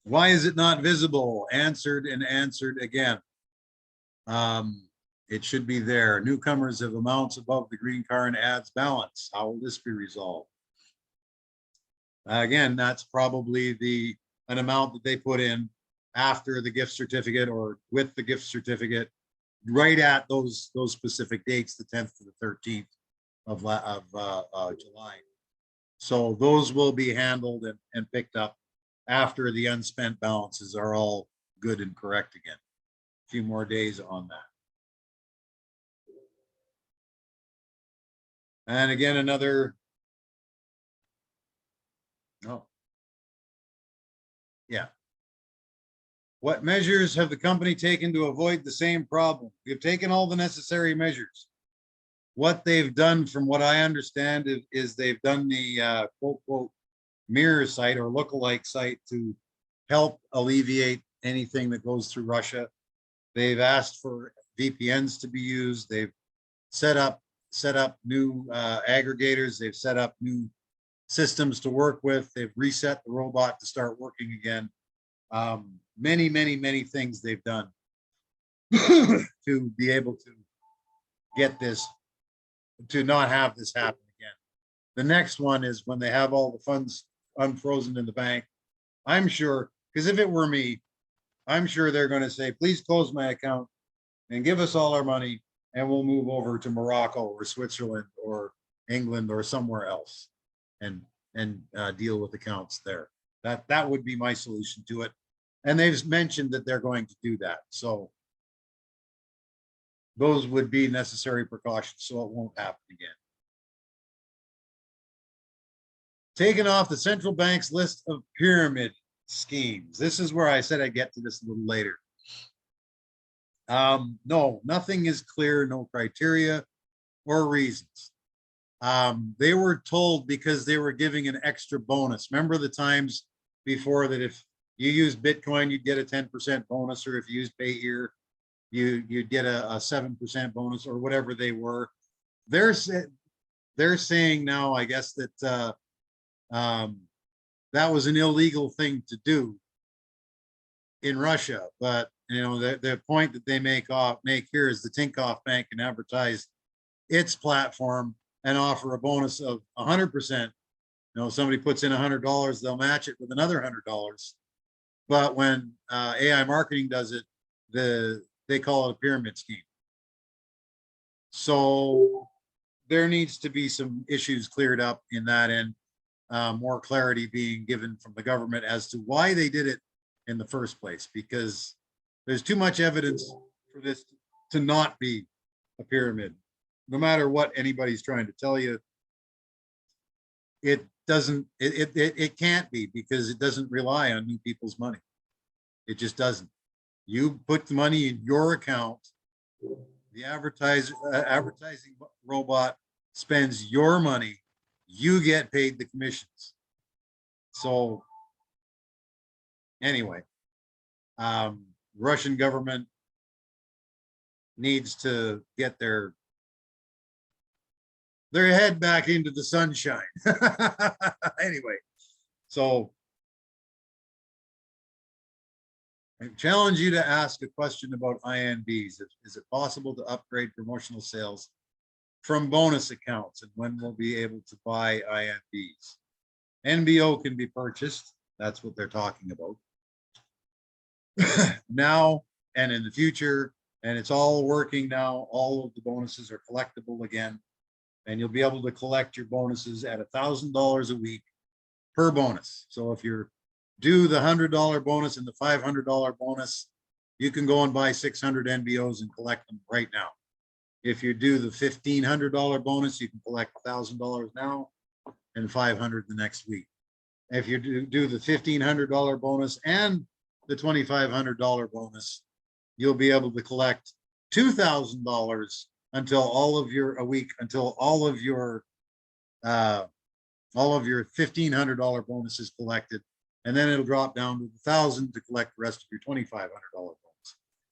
Why is it not visible? Answered and answered again. It should be there. Newcomers have amounts above the green car and ads balance. How will this be resolved? Again, that's probably an amount that they put in after the gift certificate or with the gift certificate, right at those specific dates, the 10th to the 13th of July. So those will be handled and picked up after the unspent balances are all good and correct again. A few more days on that. And again, another, oh, yeah. What measures have the company taken to avoid the same problem? We've taken all the necessary measures. What they've done, from what I understand, is they've done the quote mirror site or lookalike site to help alleviate anything that goes through Russia. They've asked for VPNs to be used. They've set up new aggregators. They've set up new systems to work with. They've reset the robot to start working again. Many things they've done to be able to get this, to not have this happen again. The next one is when they have all the funds unfrozen in the bank. I'm sure, because if it were me, I'm sure they're going to say, please close my account and give us all our money, and we'll move over to Morocco or Switzerland or England or somewhere else and deal with accounts there. That would be my solution to it. And they've mentioned that they're going to do that. So those would be necessary precautions so it won't happen again. Taken off the central bank's list of pyramid schemes. This is where I said I'd get to this a little later. No, nothing is clear, no criteria or reasons. They were told because they were giving an extra bonus. Remember the times before that if you use Bitcoin, you'd get a 10% bonus, or if you use Pay Here, you'd get a 7% bonus, or whatever they were. They're saying now, I guess, that that was an illegal thing to do in Russia. But you know, the point that they make here is the Tinkoff Bank can advertise its platform and offer a bonus of 100%. You know, somebody puts in $100, they'll match it with another $100. But when AI marketing does it, they call it a pyramid scheme. So there needs to be some issues cleared up in that end, more clarity being given from the government as to why they did it in the first place, because there's too much evidence for this to not be a pyramid. No matter what anybody's trying to tell you, it doesn't, it can't be, because it doesn't rely on new people's money. It just doesn't. You put the money in your account, the advertising robot spends your money, you get paid the commissions. So anyway, Russian government needs to get their head back into the sunshine. Anyway, so I challenge you to ask a question about INBs. Is it possible to upgrade promotional sales from bonus accounts, and when we'll be able to buy INBs? NBO can be purchased. That's what they're talking about now and in the future. And it's all working now. All of the bonuses are collectible again. And you'll be able to collect your bonuses at $1,000 a week per bonus. So if you're due the $100 bonus and the $500 bonus, you can go and buy 600 NBOs and collect them right now. If you do the $1,500 bonus, you can collect $1,000 now and 500 the next week. If you do the $1,500 bonus and the $2,500 bonus, you'll be able to collect $2,000 until all of your $1,500 bonus is collected, and then it'll drop down to $1,000 to collect the rest of your $2,500 bonus.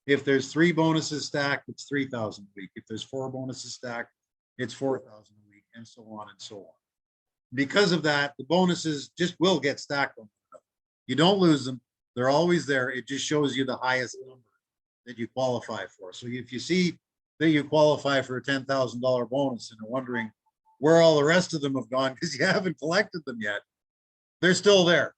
If there's 3 bonuses stacked, it's $3,000 a week. If there's 4 bonuses stacked, it's $4,000 a week, and so on and so on. Because of that, the bonuses just will get stacked on them. You don't lose them. They're always there. It just shows you the highest number that you qualify for. So if you see that you qualify for a $10,000 bonus and are wondering where all the rest of them have gone because you haven't collected them yet, they're still there.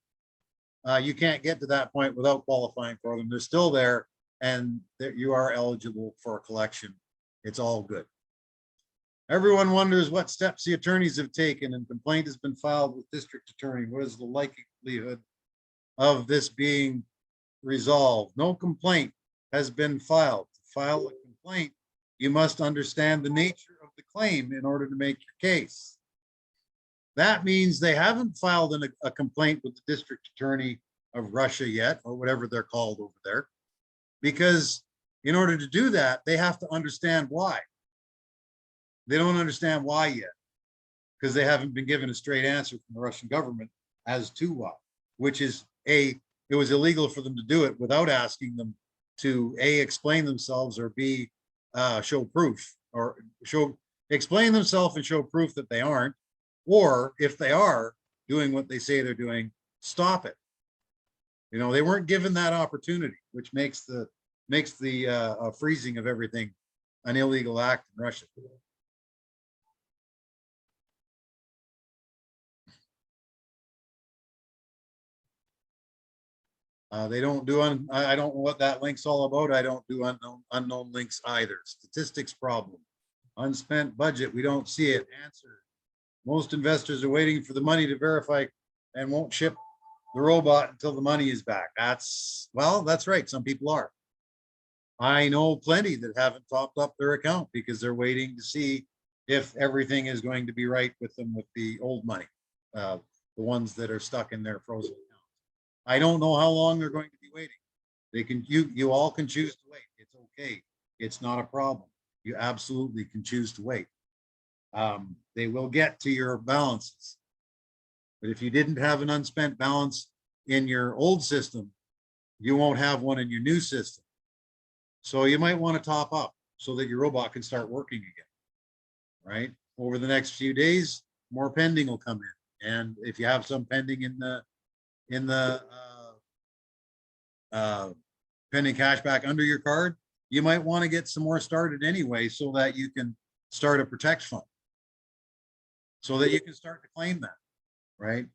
You can't get to that point without qualifying for them. They're still there, and you are eligible for a collection. It's all good. Everyone wonders what steps the attorneys have taken, and complaint has been filed with district attorney. What is the likelihood of this being resolved? No complaint has been filed. To file a complaint, you must understand the nature of the claim in order to make your case. That means they haven't filed a complaint with the district attorney of Russia yet, or whatever they're called over there, because in order to do that, they have to understand why. They don't understand why yet, because they haven't been given a straight answer from the Russian government as to why, which is it was illegal for them to do it without asking them to explain themselves, or B, show proof, or explain themselves and show proof that they aren't, or if they are doing what they say they're doing, stop it. You know, they weren't given that opportunity, which makes the freezing of everything an illegal act in Russia. They don't do I don't know what that link's all about. I don't do unknown links either. Statistics problem. Unspent budget. We don't see it. Answer. Most investors are waiting for the money to verify and won't ship the robot until the money is back. That's right. Some people are. I know plenty that haven't topped up their account because they're waiting to see if everything is going to be right with them with the old money, the ones that are stuck in their frozen accounts. I don't know how long they're going to be waiting. They can, you all can choose to wait. It's okay. It's not a problem. You absolutely can choose to wait. They will get to your balances. But if you didn't have an unspent balance in your old system, you won't have one in your new system. So you might want to top up so that your robot can start working again, right? Over the next few days, more pending will come in. And if you have some pending in the pending cashback under your card, you might want to get some more started anyway so that you can start a protect fund, so that you can start to claim that, right?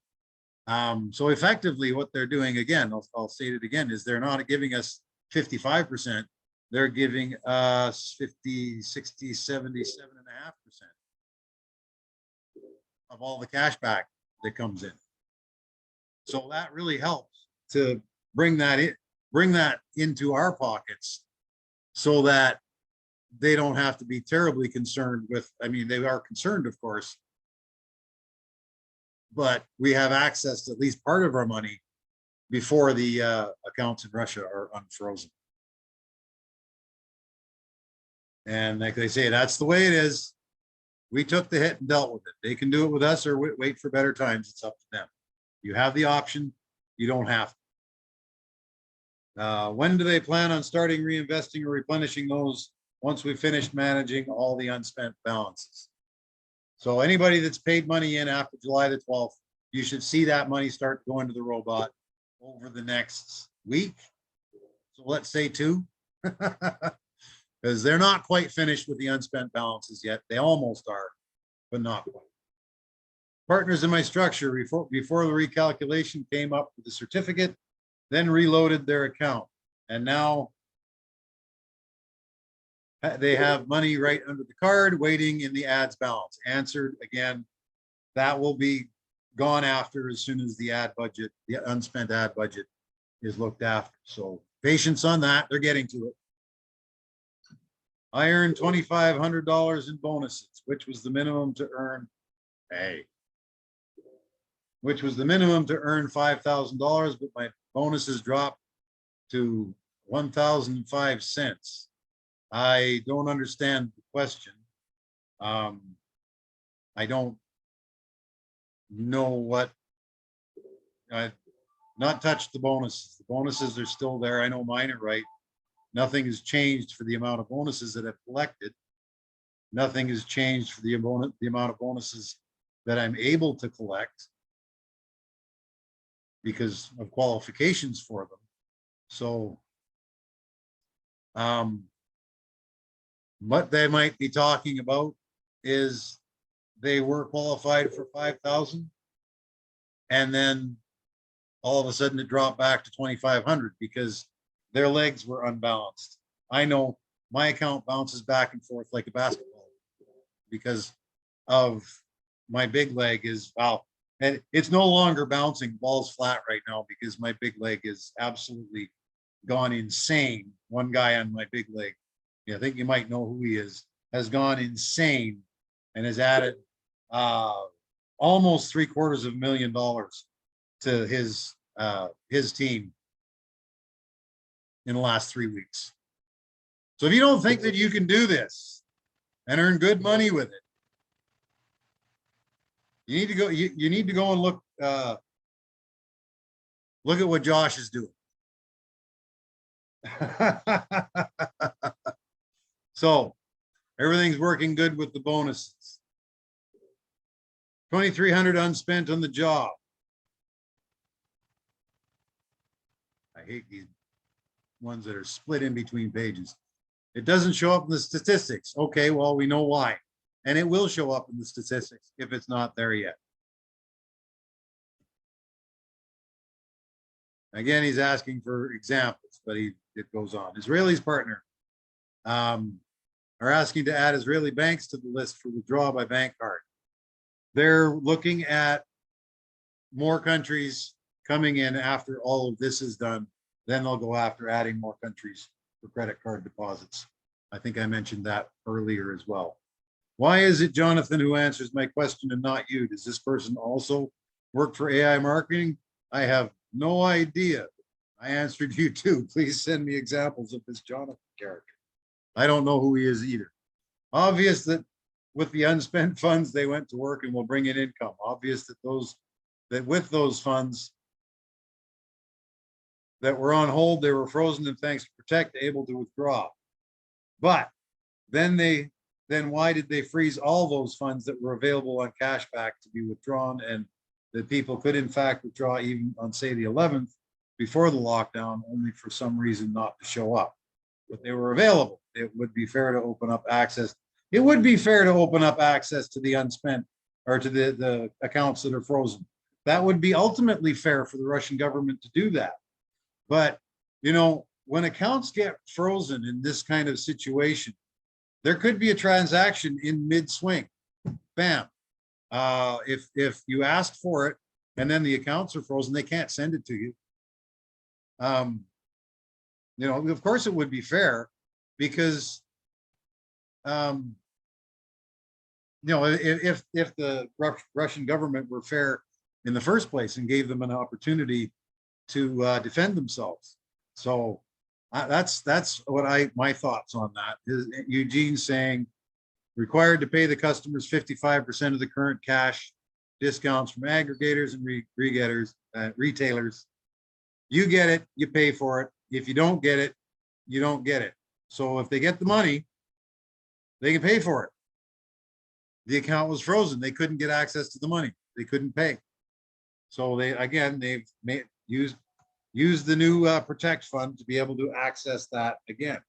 So effectively what they're doing, again, I'll state it again, is they're not giving us 55%. They're giving us 50, 60, 77.5% of all the cash back that comes in. So that really helps to bring that into our pockets so that they don't have to be terribly concerned with, I mean, they are concerned, of course, but we have access to at least part of our money before the accounts in Russia are unfrozen. And like they say, that's the way it is. We took the hit and dealt with it. They can do it with us or wait for better times. It's up to them. You have the option. You don't have to. When do they plan on starting reinvesting or replenishing those once we finished managing all the unspent balances. So anybody that's paid money in after July the 12th, you should see that money start going to the robot over the next week. So let's say 2, because they're not quite finished with the unspent balances yet. They almost are, but not quite. Partners in my structure before the recalculation came up with the certificate, then reloaded their account. And now they have money right under the card waiting in the ads balance. Answered again, that will be gone after as soon as the ad budget, the unspent ad budget is looked after. So patience on that, they're getting to it. I earned $2,500 in bonuses, which was the minimum to earn, which was the minimum to earn $5,000, but my bonuses dropped to 1,005 cents. I don't understand the question. I don't know what, I've not touched the bonuses. The bonuses are still there. I know mine are right. Nothing has changed for the amount of bonuses that I've collected. Nothing has changed for the amount of bonuses that I'm able to collect because of qualifications for them. So, what they might be talking about is they were qualified for 5,000 and then all of a sudden it dropped back to 2,500 because their legs were unbalanced. I know my account bounces back and forth like a basketball because of my big leg is, wow. And it's no longer bouncing, ball's flat right now because my big leg is absolutely gone insane. One guy on my big leg, I think you might know who he is, has gone insane and has added almost $750,000 to his team in the last 3 weeks. So if you don't think that you can do this and earn good money with it, you need to go. You need to go and look at what Josh is doing. So everything's working good with the bonuses. 2,300 unspent on the job. I hate these ones that are split in between pages. It doesn't show up in the statistics. Okay, well, we know why. And it will show up in the statistics if it's not there yet. Again, he's asking for examples, but it goes on. Israeli's partner are asking to add Israeli banks to the list for withdrawal by bank card. They're looking at more countries coming in after all of this is done. Then they'll go after adding more countries for credit card deposits. I think I mentioned that earlier as well. Why is it Jonathan who answers my question and not you? Does this person also work for AI marketing? I have no idea. I answered you too. Please send me examples of this Jonathan character. I don't know who he is either. Obvious that with the unspent funds, they went to work and will bring in income. Obvious that with those funds that were on hold, they were frozen and thanks to Protect, able to withdraw. But then why did they freeze all those funds that were available on cashback to be withdrawn and that people could in fact withdraw even on say the 11th before the lockdown, only for some reason not to show up? But they were available. It would be fair to open up access. It would be fair to open up access to the unspent or to the accounts that are frozen. That would be ultimately fair for the Russian government to do that. But, you know, when accounts get frozen in this kind of situation, there could be a transaction in mid-swing. Bam. If you asked for it and then the accounts are frozen, they can't send it to you. You know, of course it would be fair because, you know, if the Russian government were fair in the first place and gave them an opportunity to defend themselves. So that's what my thoughts on that is. Eugene saying required to pay the customers 55% of the current cash discounts from aggregators and retailers. You get it, you pay for it. If you don't get it, you don't get it. So if they get the money, they can pay for it. The account was frozen. They couldn't get access to the money. They couldn't pay. So they've used the new Protect Fund to be able to access that again.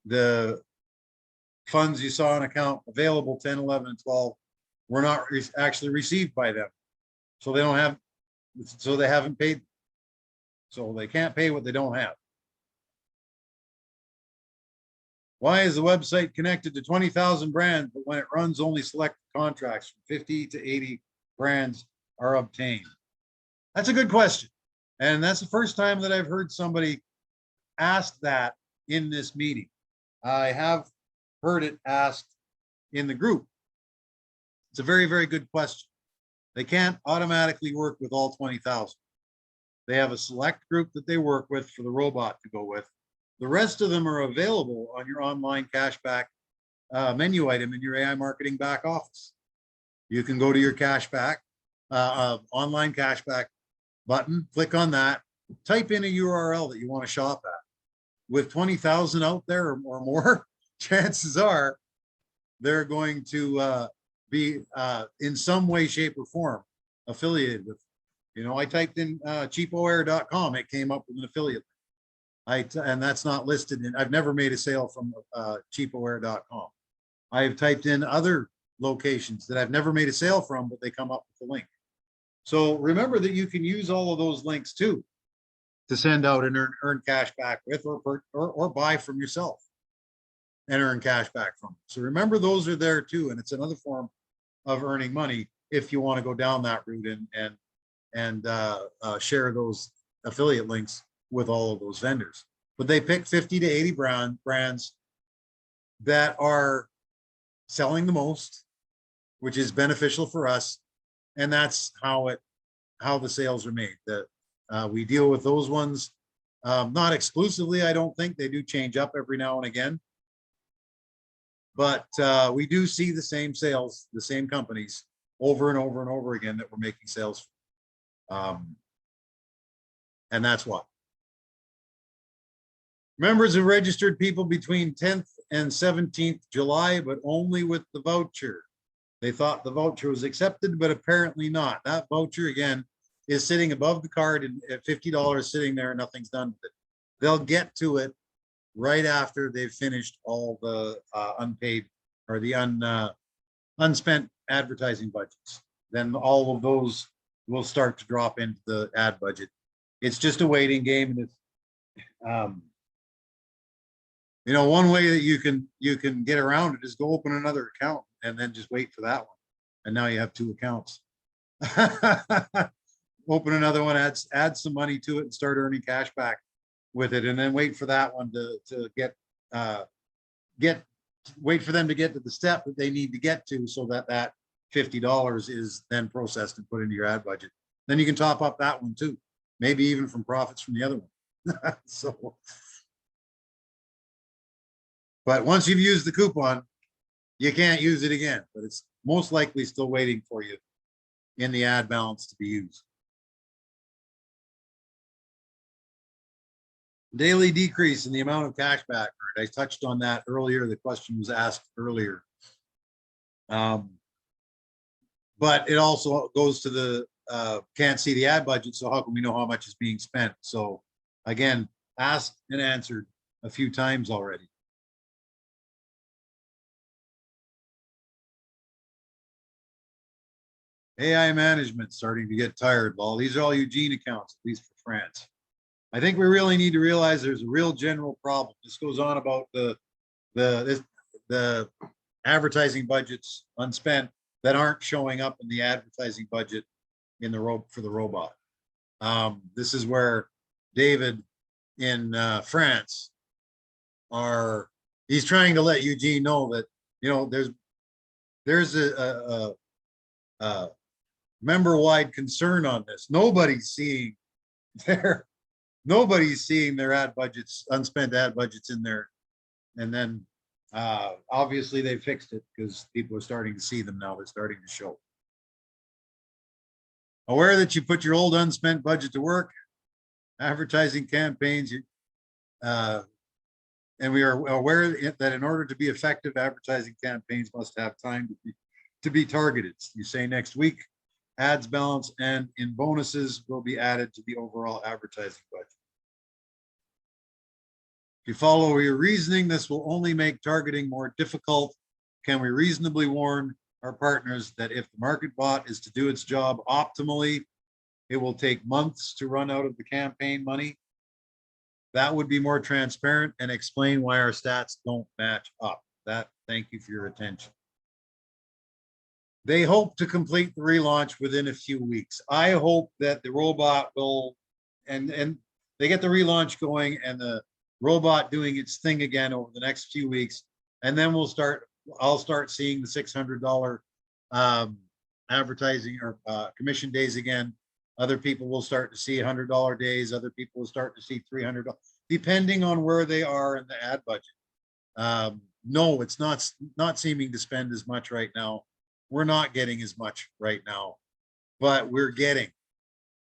The funds you saw on account available 10, 11, and 12 were not actually received by them. So they haven't paid. So they can't pay what they don't have. Why is the website connected to 20,000 brands, but when it runs only selected contracts from 50 to 80 brands are obtained? That's a good question. And that's the first time that I've heard somebody ask that in this meeting. I have heard it asked in the group. It's a very, very good question. They can't automatically work with all 20,000. They have a select group that they work with for the robot to go with. The rest of them are available on your online cashback menu item in your AI marketing back office. You can go to your cashback, online cashback button, click on that, type in a URL that you want to shop at. With 20,000 out there or more, chances are they're going to be in some way, shape, or form affiliated with. You know, I typed in cheapoair.com, it came up with an affiliate. And that's not listed in, I've never made a sale from cheapoair.com. I've typed in other locations that I've never made a sale from, but they come up with the link. So remember that you can use all of those links too to send out and earn cash back with, or buy from yourself and earn cash back from. So remember, those are there too, and it's another form of earning money if you want to go down that route and share those affiliate links with all of those vendors. But they pick 50 to 80 brands that are selling the most, which is beneficial for us, and that's how the sales are made. That we deal with those ones, not exclusively. I don't think they do change up every now and again, but we do see the same sales, the same companies over and over and over again that we're making sales for. And that's why. Members have registered people between 10th and 17th July, but only with the voucher. They thought the voucher was accepted, but apparently not. That voucher, again, is sitting above the card and at $50 sitting there, nothing's done with it. They'll get to it right after they've finished all the unpaid or the unspent advertising budgets. Then all of those will start to drop into the ad budget. It's just a waiting game, and it's you know, one way that you can get around it is go open another account and then just wait for that one. And now you have two accounts. Open another one, add some money to it and start earning cash back with it, and then wait for that one to wait for them to get to the step that they need to get to, so that $50 is then processed and put into your ad budget. Then you can top up that one too, maybe even from profits from the other one. So, but once you've used the coupon, you can't use it again, but it's most likely still waiting for you in the ad balance to be used. Daily decrease in the amount of cash back. I touched on that earlier. The question was asked earlier. But it also goes to the can't see the ad budget, so how can we know how much is being spent? So again, asked and answered a few times already. AI management starting to get tired. Well, these are all Eugene accounts, at least for France. I think we really need to realize there's a real general problem. This goes on about the advertising budgets unspent that aren't showing up in the advertising budget in the for the robot. This is where David in France he's trying to let Eugene know that, you know, there's a member-wide concern on this. Nobody's seeing their ad budgets, unspent ad budgets in there. And then obviously they fixed it because people are starting to see them now. They're starting to show. Aware that you put your old unspent budget to work, advertising campaigns, And we are aware that in order to be effective, advertising campaigns must have time to be targeted. You say next week, ads balance and in bonuses will be added to the overall advertising budget. If you follow your reasoning, this will only make targeting more difficult. Can we reasonably warn our partners that if the market bot is to do its job optimally, it will take months to run out of the campaign money? That would be more transparent and explain why our stats don't match up. Thank you for your attention. They hope to complete the relaunch within a few weeks. I hope that the robot will, and they get the relaunch going and the robot doing its thing again over the next few weeks. And then I'll start seeing the $600 advertising or commission days again. Other people will start to see $100 days. Other people will start to see $300, depending on where they are in the ad budget. No, it's not seeming to spend as much right now. We're not getting as much right now, but we're getting,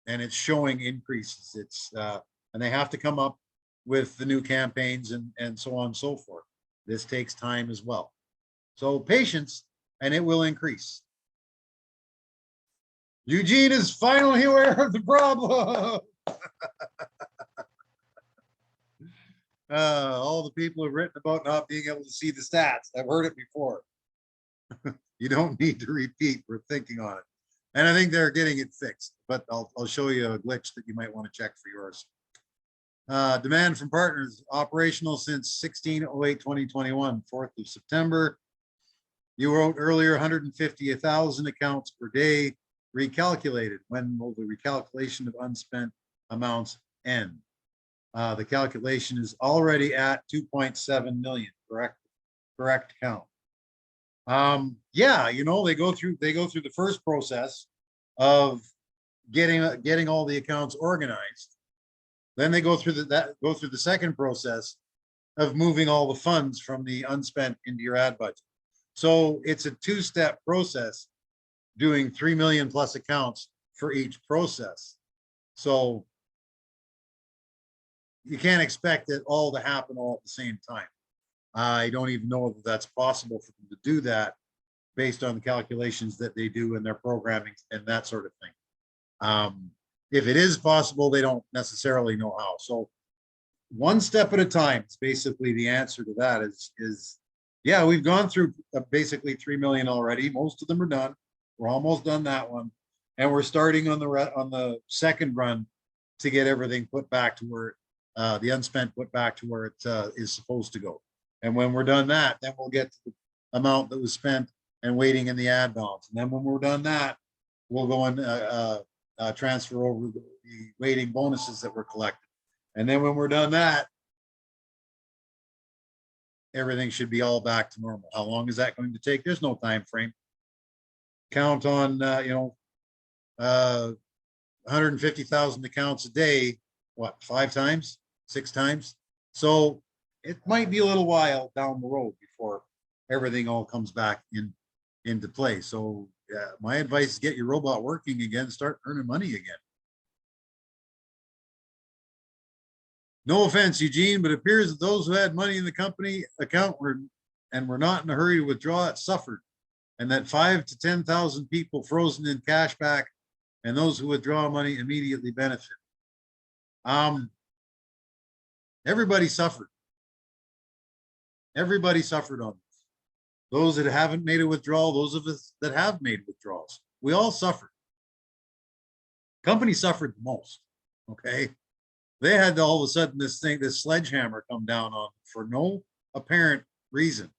and it's showing increases. And they have to come up with the new campaigns and so on and so forth. This takes time as well. So patience, and it will increase. Eugene is finally aware of the problem. All the people have written about not being able to see the stats. I've heard it before. You don't need to repeat. We're thinking on it. And I think they're getting it fixed, but I'll show you a glitch that you might want to check for yours. Demand from partners, operational since 16/08/2021, 4th of September. You wrote earlier 150,000 accounts per day recalculated. When will the recalculation of unspent amounts end? The calculation is already at 2.7 million, correct count. Yeah, you know, they go through the first process of getting all the accounts organized. Then they go through the second process of moving all the funds from the unspent into your ad budget. So it's a two-step process, doing 3 million plus accounts for each process. So you can't expect it all to happen all at the same time. I don't even know if that's possible for them to do that based on the calculations that they do in their programming and that sort of thing. If it is possible, they don't necessarily know how. So one step at a time is basically the answer to that is yeah, we've gone through basically 3 million already. Most of them are done. We're almost done that one. And we're starting on the second run to get everything put back to where the unspent put back to where it is supposed to go. And when we're done that, then we'll get to the amount that was spent and waiting in the ad balance. And then when we're done that, we'll go and transfer over the waiting bonuses that were collected. And then when we're done that, everything should be all back to normal. How long is that going to take? There's no time frame. Count on 150,000 accounts a day. What, 5 times, 6 times? So it might be a little while down the road before everything all comes back into play. So my advice is get your robot working again, start earning money again. No offense, Eugene, but it appears that those who had money in the company account were not in a hurry to withdraw it suffered, and that 5,000 to 10,000 people frozen in cash back, and those who withdraw money immediately benefit. Everybody suffered. Everybody suffered on this. Those that haven't made a withdrawal, those of us that have made withdrawals, we all suffered. Company suffered the most. Okay. They had to all of a sudden this sledgehammer come down on them for no apparent reason,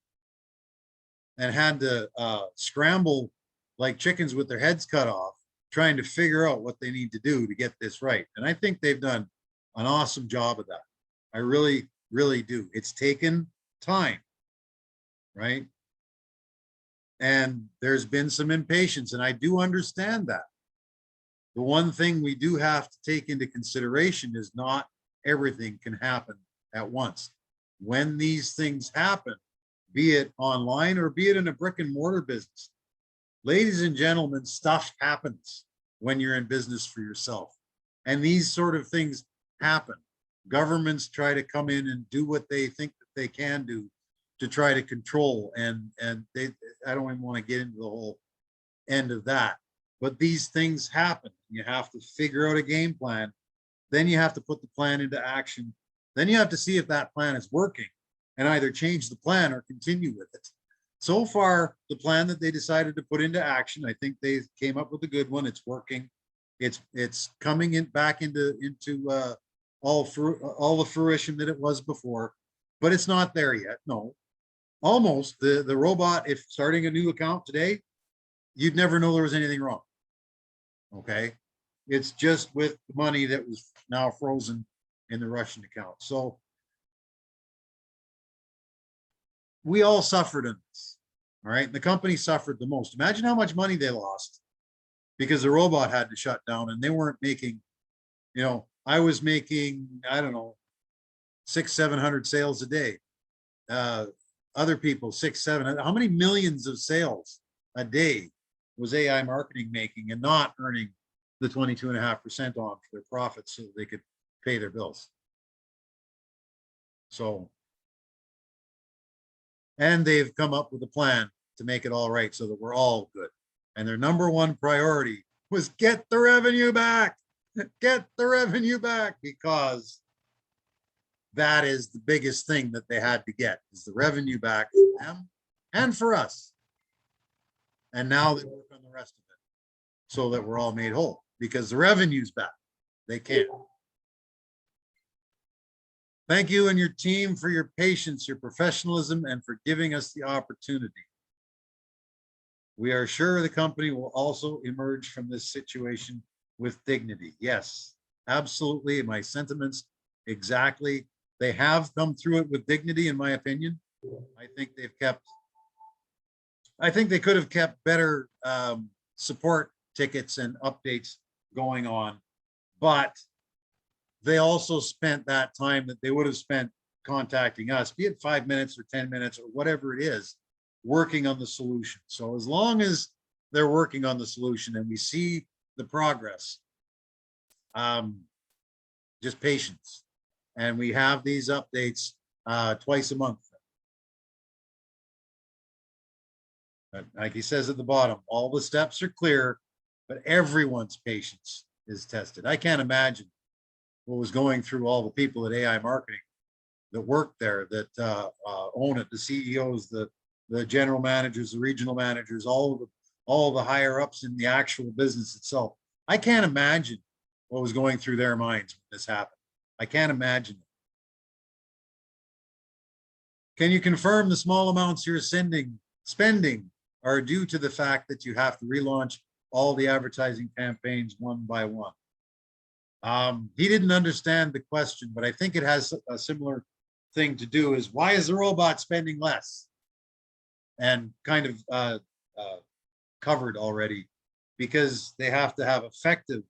and had to scramble like chickens with their heads cut off, trying to figure out what they need to do to get this right. And I think they've done an awesome job of that. I really, really do. It's taken time, right? And there's been some impatience, and I do understand that. The one thing we do have to take into consideration is not everything can happen at once. When these things happen, be it online or be it in a brick and mortar business, ladies and gentlemen, stuff happens when you're in business for yourself. And these sort of things happen. Governments try to come in and do what they think that they can do to try to control. And I don't even want to get into the whole end of that, but these things happen. You have to figure out a game plan. Then you have to put the plan into action. Then you have to see if that plan is working and either change the plan or continue with it. So far, the plan that they decided to put into action, I think they came up with a good one. It's working. It's coming in back into all the fruition that it was before, but it's not there yet. No, almost. The robot, if starting a new account today, you'd never know there was anything wrong. Okay, it's just with the money that was now frozen in the Russian account. So we all suffered in this. All right, the company suffered the most. Imagine how much money they lost because the robot had to shut down and they weren't making, I was making, I don't know, 600-700 sales a day. Other people 600-700. How many millions of sales a day was AI marketing making and not earning the 22.5% on for their profits so they could pay their bills? So, and they've come up with a plan to make it all right so that we're all good. And their number one priority was get the revenue back, get the revenue back, because that is the biggest thing that they had to get, is the revenue back for them and for us. And now they work on the rest of it so that we're all made whole, because the revenue's back. They can't. Thank you and your team for your patience, your professionalism, and for giving us the opportunity. We are sure the company will also emerge from this situation with dignity. Yes, absolutely. My sentiments exactly. They have come through it with dignity, in my opinion. I think they could have kept better support tickets and updates going on, but they also spent that time that they would have spent contacting us, be it 5 minutes or 10 minutes or whatever it is, working on the solution. So as long as they're working on the solution and we see the progress, just patience. And we have these updates twice a month. But like he says at the bottom, all the steps are clear, but everyone's patience is tested. I can't imagine what was going through all the people at AI marketing that work there, that own it, the CEOs, the general managers, the regional managers, all the higher ups in the actual business itself. I can't imagine what was going through their minds when this happened. I can't imagine it. Can you confirm the small amounts you're spending are due to the fact that you have to relaunch all the advertising campaigns one by one? He didn't understand the question, but I think it has a similar thing to do, is why is the robot spending less? And kind of covered already, because they have to have effective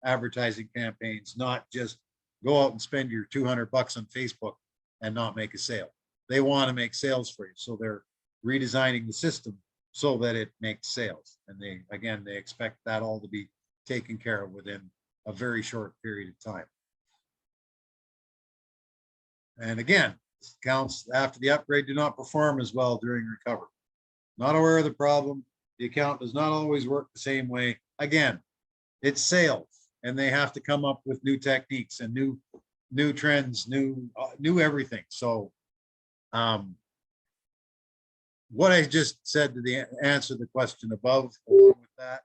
advertising campaigns, not just go out and spend your $200 on Facebook and not make a sale. They want to make sales for you. So they're redesigning the system so that it makes sales. And they expect that all to be taken care of within a very short period of time. And again, accounts after the upgrade do not perform as well during recovery. Not aware of the problem. The account does not always work the same way. Again, it's sales, and they have to come up with new techniques and new trends, new everything. So what I just said to answer the question above, along with that,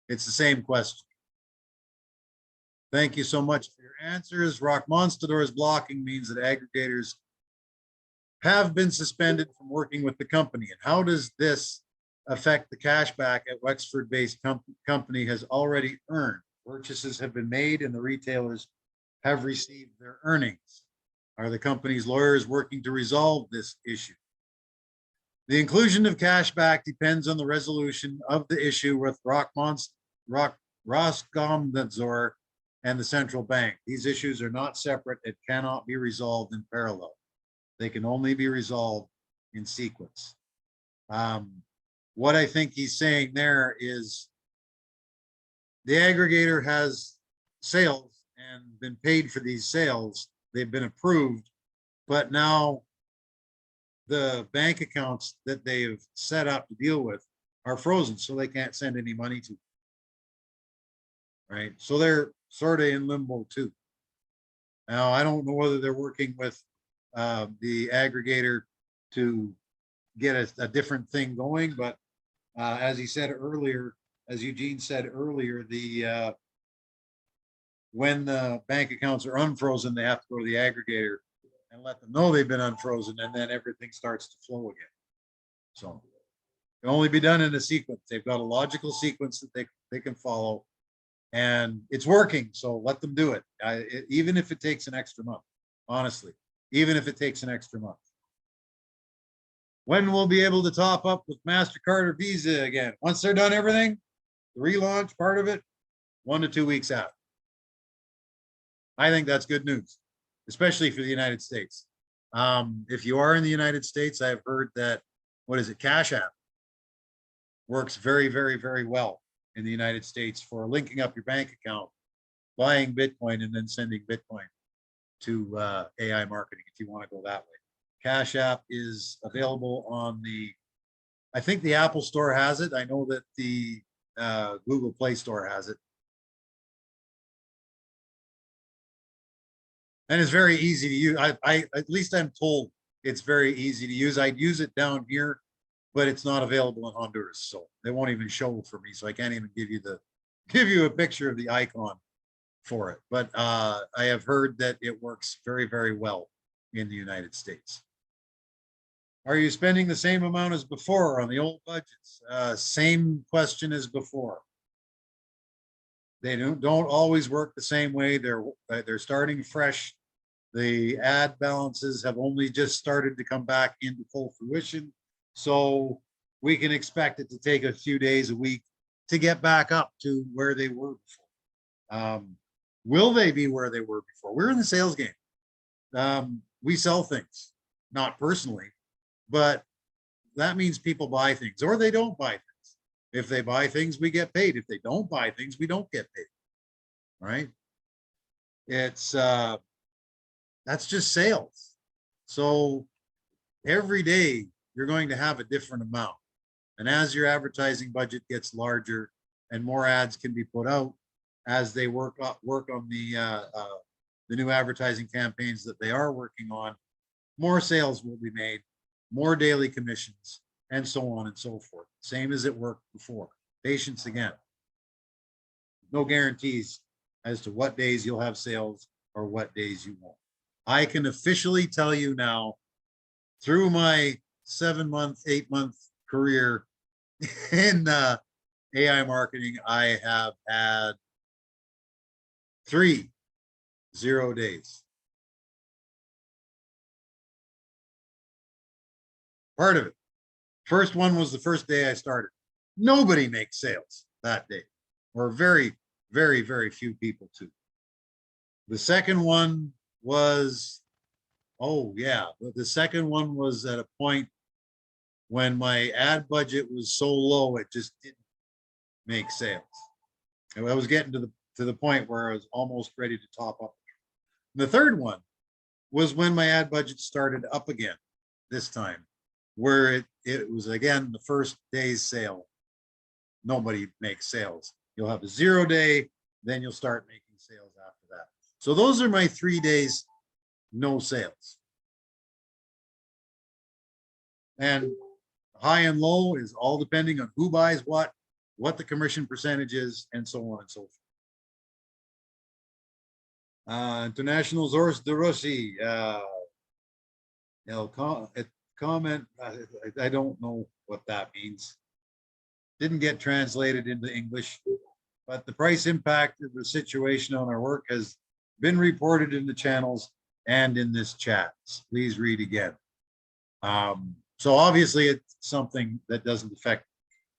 it's the same question. Thank you so much for your answers. Rock Monstador's blocking means that aggregators have been suspended from working with the company. And how does this affect the cashback at Wexford-based company has already earned? Purchases have been made and the retailers have received their earnings. Are the company's lawyers working to resolve this issue? The inclusion of cashback depends on the resolution of the issue with Roskomnadzor and the central bank. These issues are not separate. It cannot be resolved in parallel. They can only be resolved in sequence. What I think he's saying there is the aggregator has sales and been paid for these sales. They've been approved, but now the bank accounts that they've set up to deal with are frozen, so they can't send any money to, right? So they're sort of in limbo too. Now, I don't know whether they're working with the aggregator to get a different thing going, but as he said earlier, as Eugene said earlier, the when the bank accounts are unfrozen, they have to go to the aggregator and let them know they've been unfrozen, and then everything starts to flow again. So it can only be done in a sequence. They've got a logical sequence that they can follow, and it's working. So let them do it, even if it takes an extra month. Honestly, even if it takes an extra month. When we'll be able to top up with MasterCard or Visa again? Once they're done everything, the relaunch part of it, 1 to 2 weeks out. I think that's good news, especially for the United States. If you are in the United States, I've heard that, what is it, Cash App works very, very, very well in the United States for linking up your bank account, buying Bitcoin, and then sending Bitcoin to AI marketing if you want to go that way. Cash App is available on I think the Apple Store has it. I know that the Google Play Store has it. And it's very easy to use. At least I'm told it's very easy to use. I'd use it down here, but it's not available in Honduras, so they won't even show for me. So I can't even give you a picture of the icon for it. But I have heard that it works very, very well in the United States. Are you spending the same amount as before on the old budgets? Same question as before. They don't always work the same way. They're starting fresh. The ad balances have only just started to come back into full fruition. So we can expect it to take a few days, a week to get back up to where they were before. Will they be where they were before? We're in the sales game. We sell things, not personally, but that means people buy things or they don't buy things. If they buy things, we get paid. If they don't buy things, we don't get paid. Right? It's that's just sales. So every day you're going to have a different amount. And as your advertising budget gets larger and more ads can be put out, as they work on the new advertising campaigns that they are working on, more sales will be made, more daily commissions, and so on and so forth. Same as it worked before. Patience again. No guarantees as to what days you'll have sales or what days you won't. I can officially tell you now, through my 7-month, 8-month career in AI marketing, I have had 3 0 days. Part of it. First one was the first day I started. Nobody makes sales that day, or very, very, very few people too. The second one was, oh yeah, the second one was at a point when my ad budget was so low it just didn't make sales. And I was getting to the point where I was almost ready to top up. And the third one was when my ad budget started up again this time, where it was again the first day's sale. Nobody makes sales. You'll have a 0 day, then you'll start making sales after that. So those are my 3 days, no sales. And high and low is all depending on who buys what the commission percentage is, and so on and so forth. International Zors de Rossi, comment, I don't know what that means. Didn't get translated into English, but the price impact of the situation on our work has been reported in the channels and in this chat. Please read again. So obviously it's something that doesn't affect,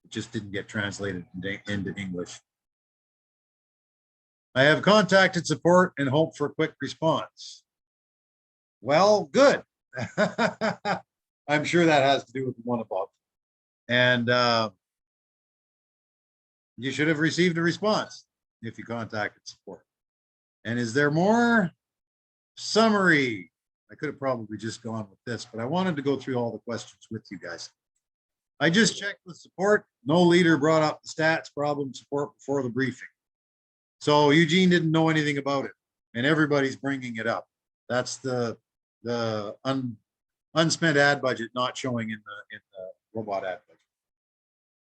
it just didn't get translated into English. I have contacted support and hope for a quick response. Well, good. I'm sure that has to do with the one above. And you should have received a response if you contacted support. And is there more? Summary. I could have probably just gone with this, but I wanted to go through all the questions with you guys. I just checked with support. No leader brought up the stats problem support before the briefing. So Eugene didn't know anything about it, and everybody's bringing it up. That's the unspent ad budget not showing in the robot ad budget.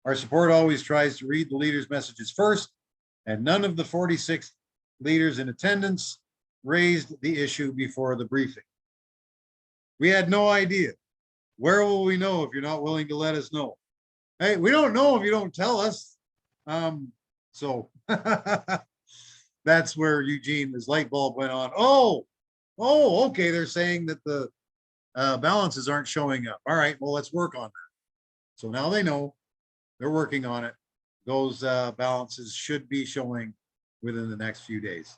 Our support always tries to read the leaders' messages first, and none of the 46 leaders in attendance raised the issue before the briefing. We had no idea. Where will we know if you're not willing to let us know? Hey, we don't know if you don't tell us. So that's where Eugene, his light bulb went on. Oh, okay. They're saying that the balances aren't showing up. All right, well, let's work on that. So now they know they're working on it. Those balances should be showing within the next few days.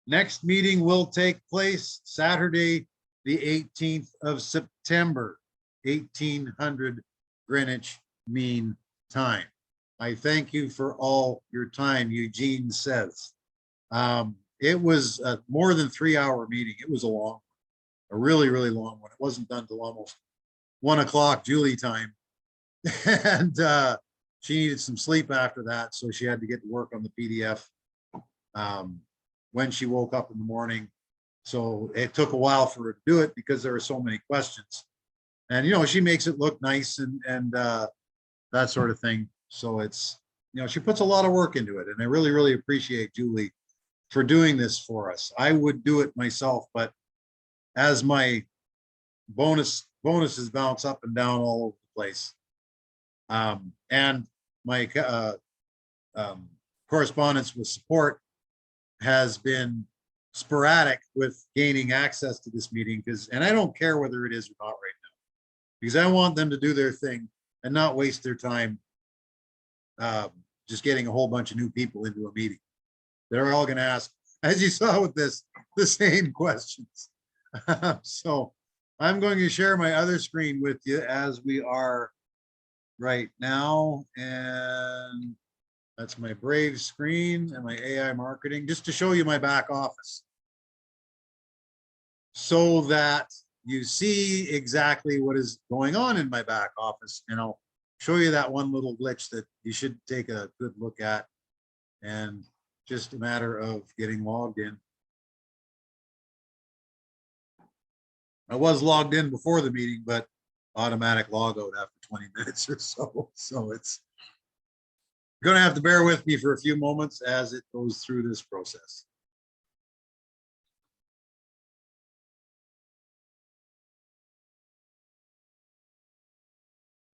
Next meeting will take place Saturday, the 18th of September, 1800 Greenwich Mean Time. I thank you for all your time, Eugene says. It was a more than 3-hour meeting. It was a really, really long one. It wasn't done till almost 1 o'clock Julie time. And she needed some sleep after that, so she had to get to work on the PDF when she woke up in the morning. So it took a while for her to do it because there were so many questions. And, you know, she makes it look nice and that sort of thing. So it's, you know, she puts a lot of work into it. And I really, really appreciate Julie for doing this for us. I would do it myself, but as my bonuses bounce up and down all over the place, and my correspondence with support has been sporadic with gaining access to this meeting, and I don't care whether it is or not right now, because I want them to do their thing and not waste their time just getting a whole bunch of new people into a meeting. They're all going to ask, as you saw with this, the same questions. So I'm going to share my other screen with you as we are right now. And that's my Brave screen and my AI marketing, just to show you my back office, so that you see exactly what is going on in my back office. And I'll show you that one little glitch that you should take a good look at, and just a matter of getting logged in. I was logged in before the meeting, but automatic logout after 20 minutes or so. So it's going to have to bear with me for a few moments as it goes through this process.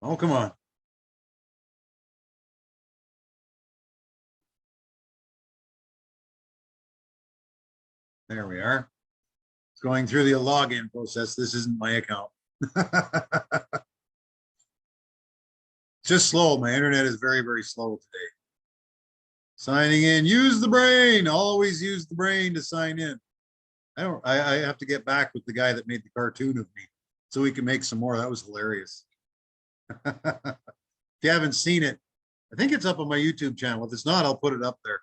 Oh, come on. There we are. It's going through the login process. This isn't my account. Just slow. My internet is very, very slow today. Signing in, use the brain. Always use the brain to sign in. I have to get back with the guy that made the cartoon of me so we can make some more. That was hilarious. If you haven't seen it, I think it's up on my YouTube channel. If it's not, I'll put it up there.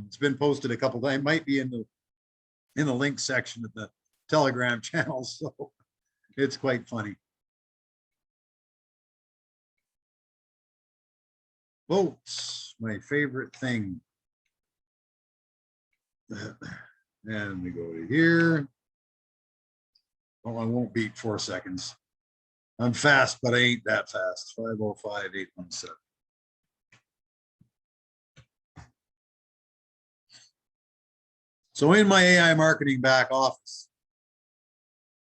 It's been posted a couple times. It might be in the link section of the Telegram channel. So it's quite funny. Votes, my favorite thing. And we go to here. Oh, I won't beat 4 seconds. I'm fast, but I ain't that fast. 505-817. So in my AI marketing back office,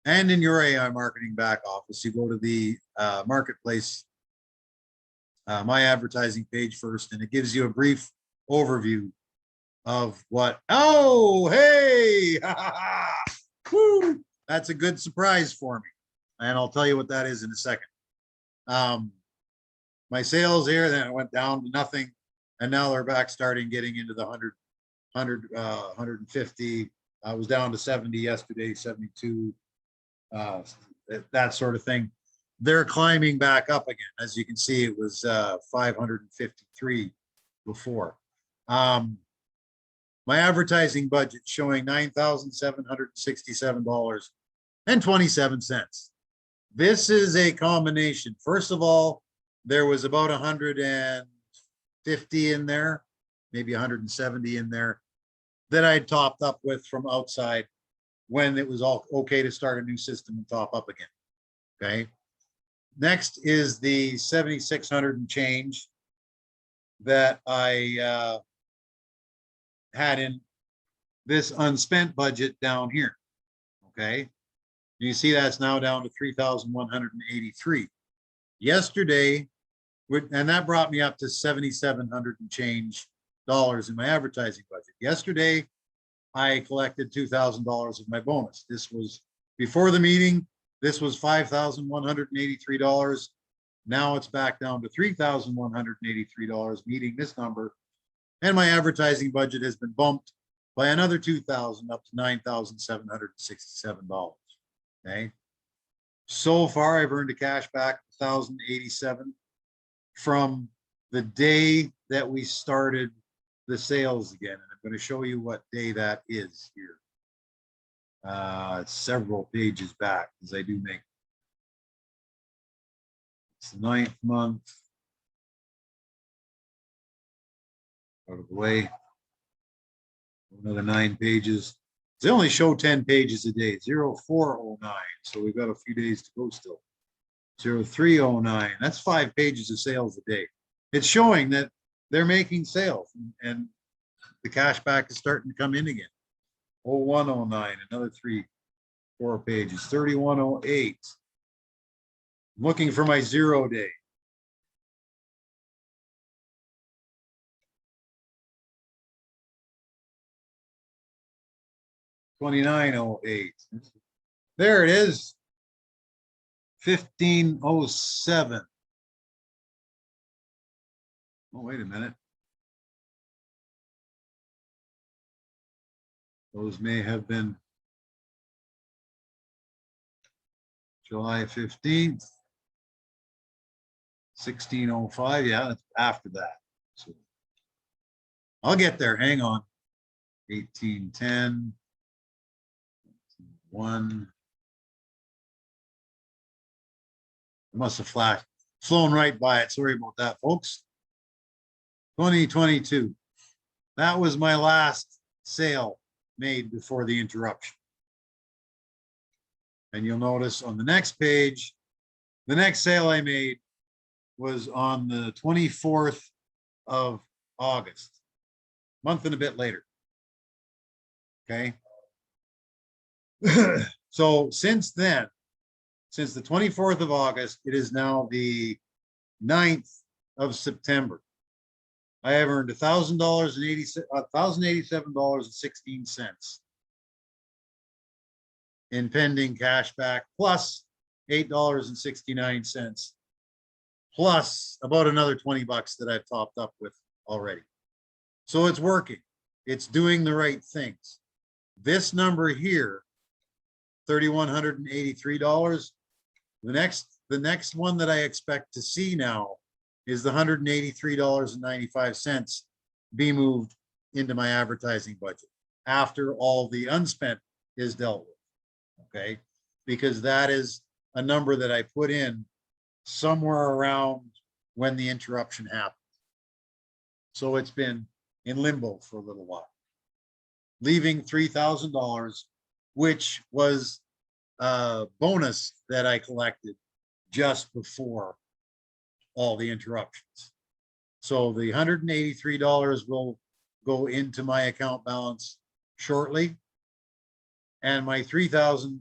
and in your AI marketing back office, you go to the marketplace, my advertising page first, and it gives you a brief overview of what, oh, hey, woo, that's a good surprise for me. And I'll tell you what that is in a second. My sales here, then it went down to nothing. And now they're back starting getting into the 150. I was down to 70 yesterday, 72, that sort of thing. They're climbing back up again. As you can see, it was 553 before. my advertising budget showing $9,767.27. This is a combination. First of all, there was about 150 in there, maybe 170 in there that I topped up with from outside when it was all okay to start a new system and top up again. Okay. Next is the 7,600 and change that I had in this unspent budget down here. Okay. You see that's now down to 3,183. Yesterday, and that brought me up to 7,700 and change dollars in my advertising budget. Yesterday, I collected $2,000 of my bonus. This was before the meeting. This was $5,183. Now it's back down to $3,183, meeting this number. And my advertising budget has been bumped by another $2,000 up to $9,767. Okay. So far, I've earned a cash back $1,087 from the day that we started the sales again. And I'm going to show you what day that is here. It's several pages back because I do make it's the 9th month. Out of the way. Another 9 pages. They only show 10 pages a day, 0409. So we've got a few days to go still. 0309. That's 5 pages of sales a day. It's showing that they're making sales and the cash back is starting to come in again. 0109, another 4 pages. 3108. I'm looking for my 0 day. $29.08. There it is. 1507. Oh, wait a minute. Those may have been July 15th. 1605. Yeah, that's after that. So I'll get there. Hang on. 1810. 1. I must have flown right by it. Sorry about that, folks. 2022. That was my last sale made before the interruption. And you'll notice on the next page, the next sale I made was on the 24th of August, a month and a bit later. Okay. So since then, since the 24th of August, it is now the 9th of September. I have earned $1,087.16 in pending cash back, plus $8.69, plus about another 20 bucks that I've topped up with already. So it's working. It's doing the right things. This number here, $3,183. The next one that I expect to see now is the $183.95 be moved into my advertising budget after all the unspent is dealt with. Okay, because that is a number that I put in somewhere around when the interruption happened. So it's been in limbo for a little while, leaving $3,000, which was a bonus that I collected just before all the interruptions. So the $183 will go into my account balance shortly, and my $3,000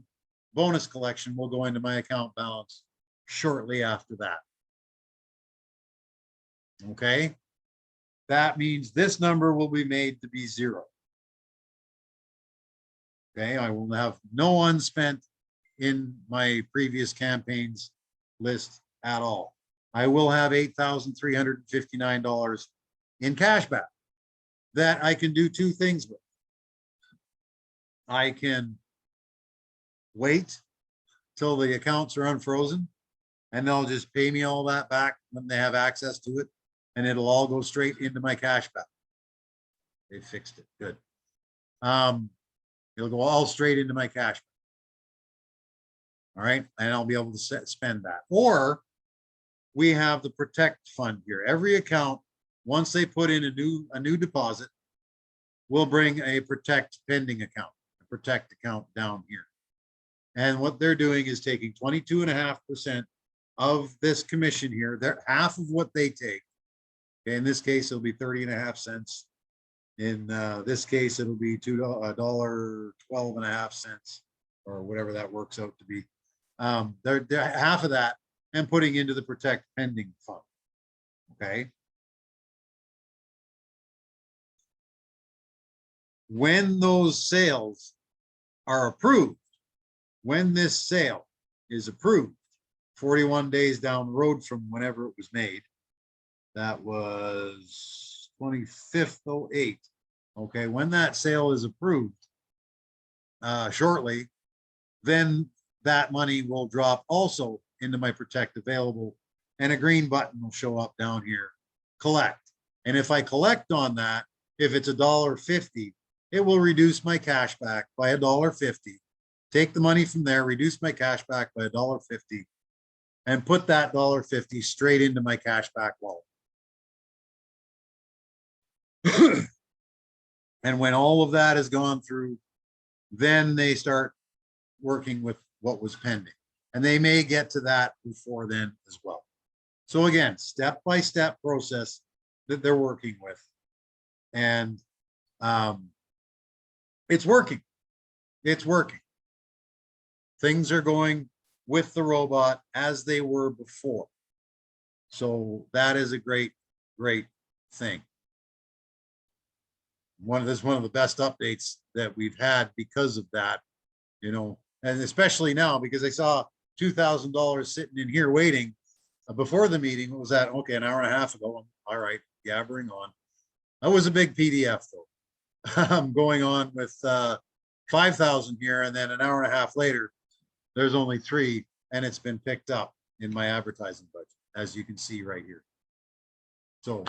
bonus collection will go into my account balance shortly after that. Okay, that means this number will be made to be 0. Okay, I will have no unspent in my previous campaigns list at all. I will have $8,359 in cash back that I can do 2 things with. I can wait till the accounts are unfrozen and they'll just pay me all that back when they have access to it, and it'll all go straight into my cash back. They fixed it. Good. it'll go all straight into my cash. All right. And I'll be able to spend that. Or we have the protect fund here. Every account, once they put in a new deposit, we'll bring a protect pending account, a protect account down here. And what they're doing is taking 22.5% of this commission here. They're half of what they take. Okay, in this case, it'll be 30.5 cents. In this case, it'll be $2.12.5, or whatever that works out to be. They're half of that and putting into the protect pending fund. Okay. When those sales are approved, when this sale is approved, 41 days down the road from whenever it was made, that was 25/08. Okay, when that sale is approved shortly, then that money will drop also into my protect available, and a green button will show up down here, collect. And if I collect on that, if it's $1.50, it will reduce my cash back by $1.50. Take the money from there, reduce my cash back by $1.50, and put that $1.50 straight into my cash back wallet. And when all of that has gone through, then they start working with what was pending. And they may get to that before then as well. So again, step-by-step process that they're working with. And it's working. It's working. Things are going with the robot as they were before. So that is a great, great thing. One of the best updates that we've had because of that, you know, and especially now because I saw $2,000 sitting in here waiting before the meeting. What was that? Okay, an hour and a half ago. All right, gathering on. That was a big PDF though. I'm going on with 5,000 here, and then an hour and a half later, there's only 3, and it's been picked up in my advertising budget, as you can see right here. So,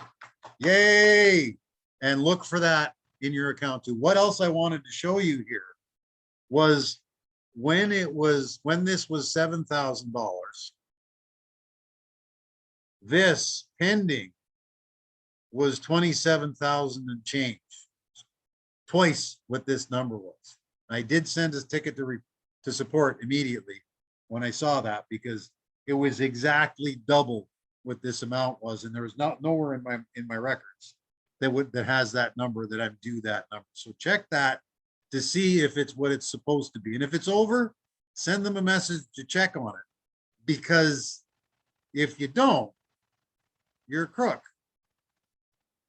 yay! And look for that in your account too. What else I wanted to show you here was when this was $7,000, this pending was 27,000 and change, twice what this number was. I did send a ticket to support immediately when I saw that, because it was exactly double what this amount was, and there was nowhere in my records that has that number, that I'm due that number. So check that to see if it's what it's supposed to be, and if it's over, send them a message to check on it, because if you don't, you're a crook.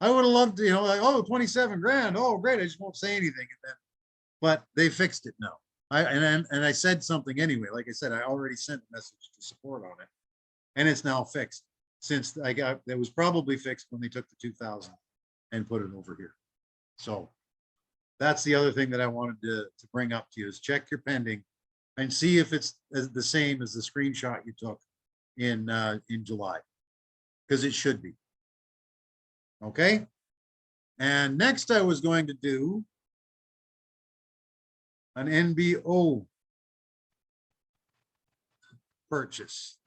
I would have loved to, you know, like, oh, 27 grand. Oh, great. I just won't say anything. And then, but they fixed it now. And I said something anyway. Like I said, I already sent a message to support on it, and it's now fixed. Since it was probably fixed when they took the 2,000 and put it over here. So that's the other thing that I wanted to bring up to you, is check your pending and see if it's the same as the screenshot you took in July, because it should be. Okay. And next I was going to do an NBO purchase.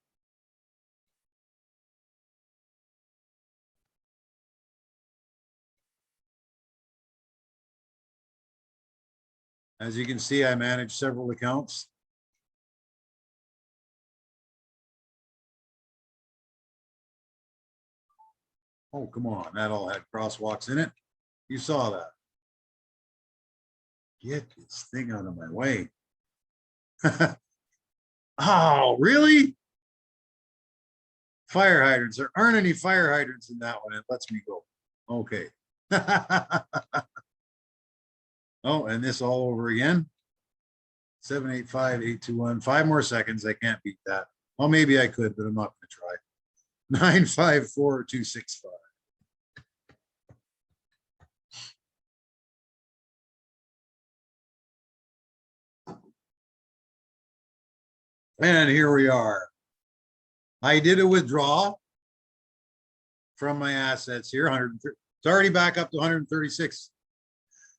As you can see, I manage several accounts. Oh, come on. That all had crosswalks in it. You saw that. Get this thing out of my way. Oh, really? Fire hydrants. There aren't any fire hydrants in that one. It lets me go. Okay. Oh, and this all over again. 785-821. 5 more seconds. I can't beat that. Well, maybe I could, but I'm not going to try. 954-265. And here we are. I did a withdrawal from my assets here. 130. It's already back up to 136.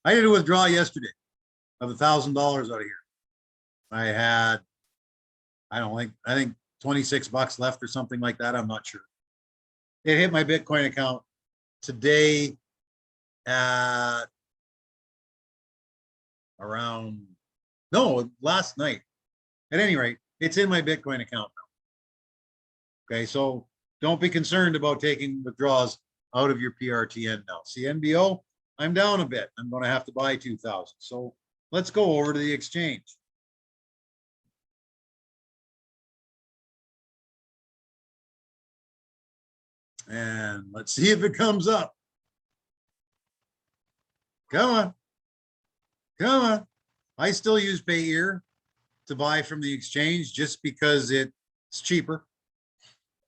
I did a withdrawal yesterday of $1,000 out of here. I had, I don't think, I think 26 bucks left or something like that. I'm not sure. It hit my Bitcoin account today at around, no, last night. At any rate, it's in my Bitcoin account now. Okay, so don't be concerned about taking withdrawals out of your PRTN now. See, NBO, I'm down a bit. I'm going to have to buy 2,000. So let's go over to the exchange. And let's see if it comes up. Come on. Come on. I still use Payeer to buy from the exchange just because it's cheaper.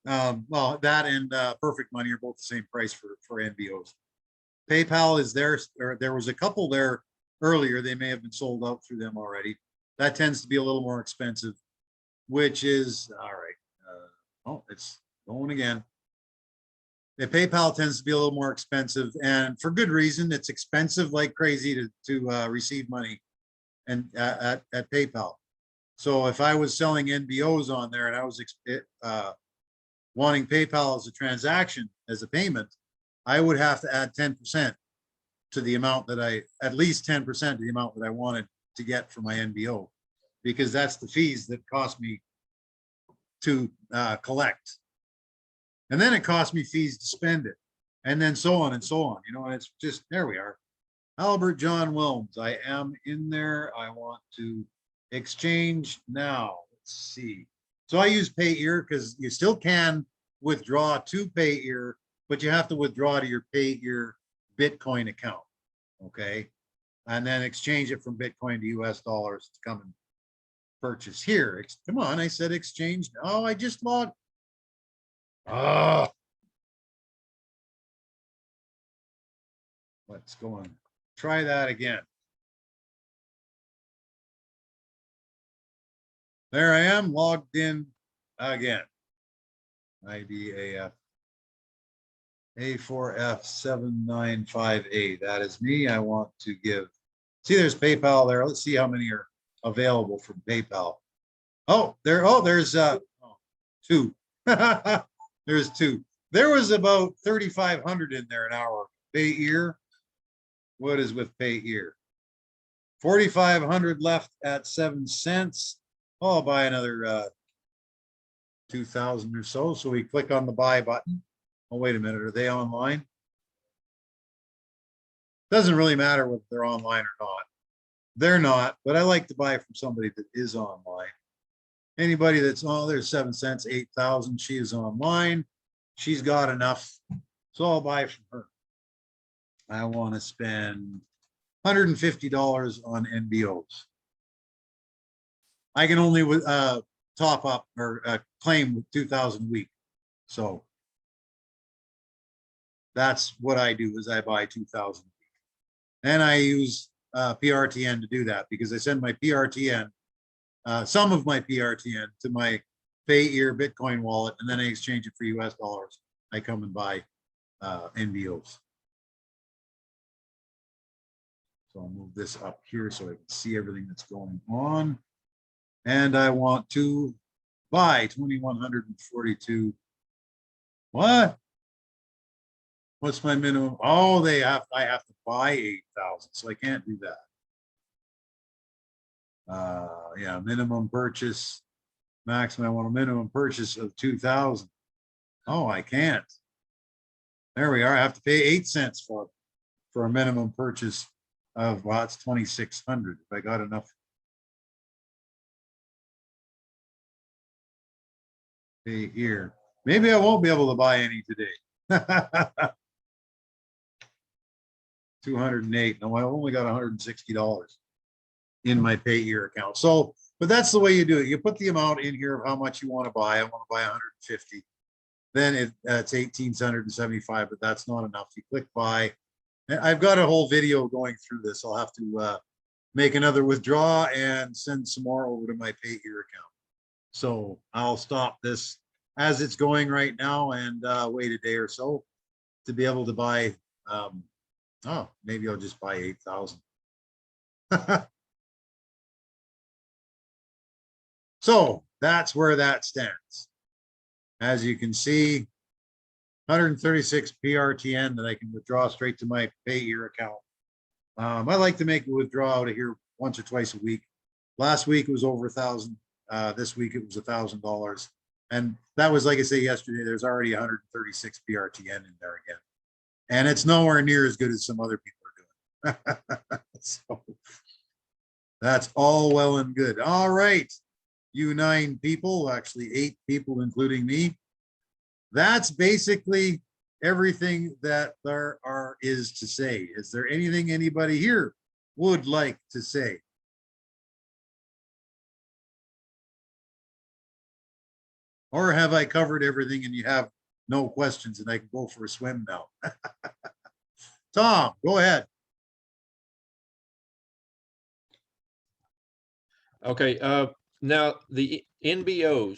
Well, that and Perfect Money are both the same price for NBOs. PayPal is there, or there was a couple there earlier. They may have been sold out through them already. That tends to be a little more expensive, which is all right. Oh, it's going again. The PayPal tends to be a little more expensive, and for good reason. It's expensive like crazy to receive money and at PayPal. So if I was selling NBOs on there and I was wanting PayPal as a transaction, as a payment, I would have to add 10% to the amount that at least 10% of the amount that I wanted to get for my NBO, because that's the fees that cost me to collect. And then it cost me fees to spend it, and then so on and so on, you know, and it's just, there we are. Albert John Wilms, I am in there. I want to exchange now. Let's see. So I use Payeer because you still can withdraw to Payeer, but you have to withdraw to your Payeer Bitcoin account, okay? And then exchange it from Bitcoin to US dollars to come and purchase here. Come on, I said exchange. Oh, I just logged. Oh, let's go on. Try that again. There I am, logged in again. IDAF A4F795A. That is me. I want to give. See, there's PayPal there. Let's see how many are available from PayPal. Oh, there's two. There's two. There was about 3,500 in there an hour. Payeer. What is with Payeer? 4,500 left at 7 cents. Oh, I'll buy another 2,000 or so. So we click on the buy button. Oh, wait a minute. Are they online? Doesn't really matter whether they're online or not. They're not, but I like to buy from somebody that is online. Anybody that's, oh, there's 7 cents, 8,000. She is online. She's got enough. So I'll buy from her. I want to spend $150 on NBOs. I can only top up or claim with 2,000 a week. So that's what I do, is I buy 2,000 a week. And I use PRTN to do that, because I send my PRTN, some of my PRTN, to my Payeer Bitcoin wallet, and then I exchange it for US dollars. I come and buy NBOs. So I'll move this up here so I can see everything that's going on. And I want to buy 2,142. What? What's my minimum? Oh, I have to buy 8,000, so I can't do that. Yeah, minimum purchase, maximum. I want a minimum purchase of 2,000. Oh, I can't. There we are. I have to pay 8 cents for a minimum purchase of, well, it's 2,600 if I got enough. Pay here. Maybe I won't be able to buy any today. 208. No, I only got $160 in my Payeer account. So, but that's the way you do it. You put the amount in here of how much you want to buy. I want to buy 150. Then it's 1,875, but that's not enough. You click buy. I've got a whole video going through this. I'll have to make another withdraw and send some more over to my Payeer account. So I'll stop this as it's going right now and wait a day or so to be able to buy Oh, maybe I'll just buy 8,000. So that's where that stands. As you can see, 136 PRTN that I can withdraw straight to my pay here account. I like to make a withdrawal out of here once or twice a week. Last week it was over 1,000. This week it was $1,000. And that was, like I say yesterday, there's already 136 PRTN in there again. And it's nowhere near as good as some other people are doing. So that's all well and good. All right. You 9 people, actually 8 people, including me. That's basically everything that there is to say. Is there anything anybody here would like to say? Or have I covered everything and you have no questions and I can go for a swim now? Tom, go ahead. Okay. Now the NBOs,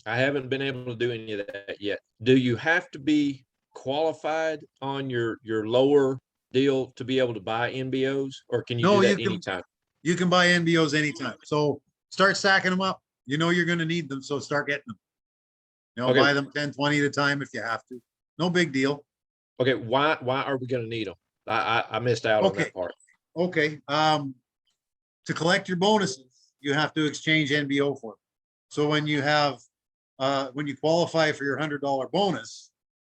I haven't been able to do any of that yet. Do you have to be qualified on your lower deal to be able to buy NBOs, or can you No, do you that can anytime? you can buy NBOs anytime. So start stacking them up. You know you're going to need them, so start getting them. You know, Okay. buy them 10, 20 at a time if you have to. No big deal. Okay. Why are we going to need them? I missed out on Okay. that part. Okay. To collect your bonuses, you have to exchange NBO for them. So when you have when you qualify for your $100 bonus,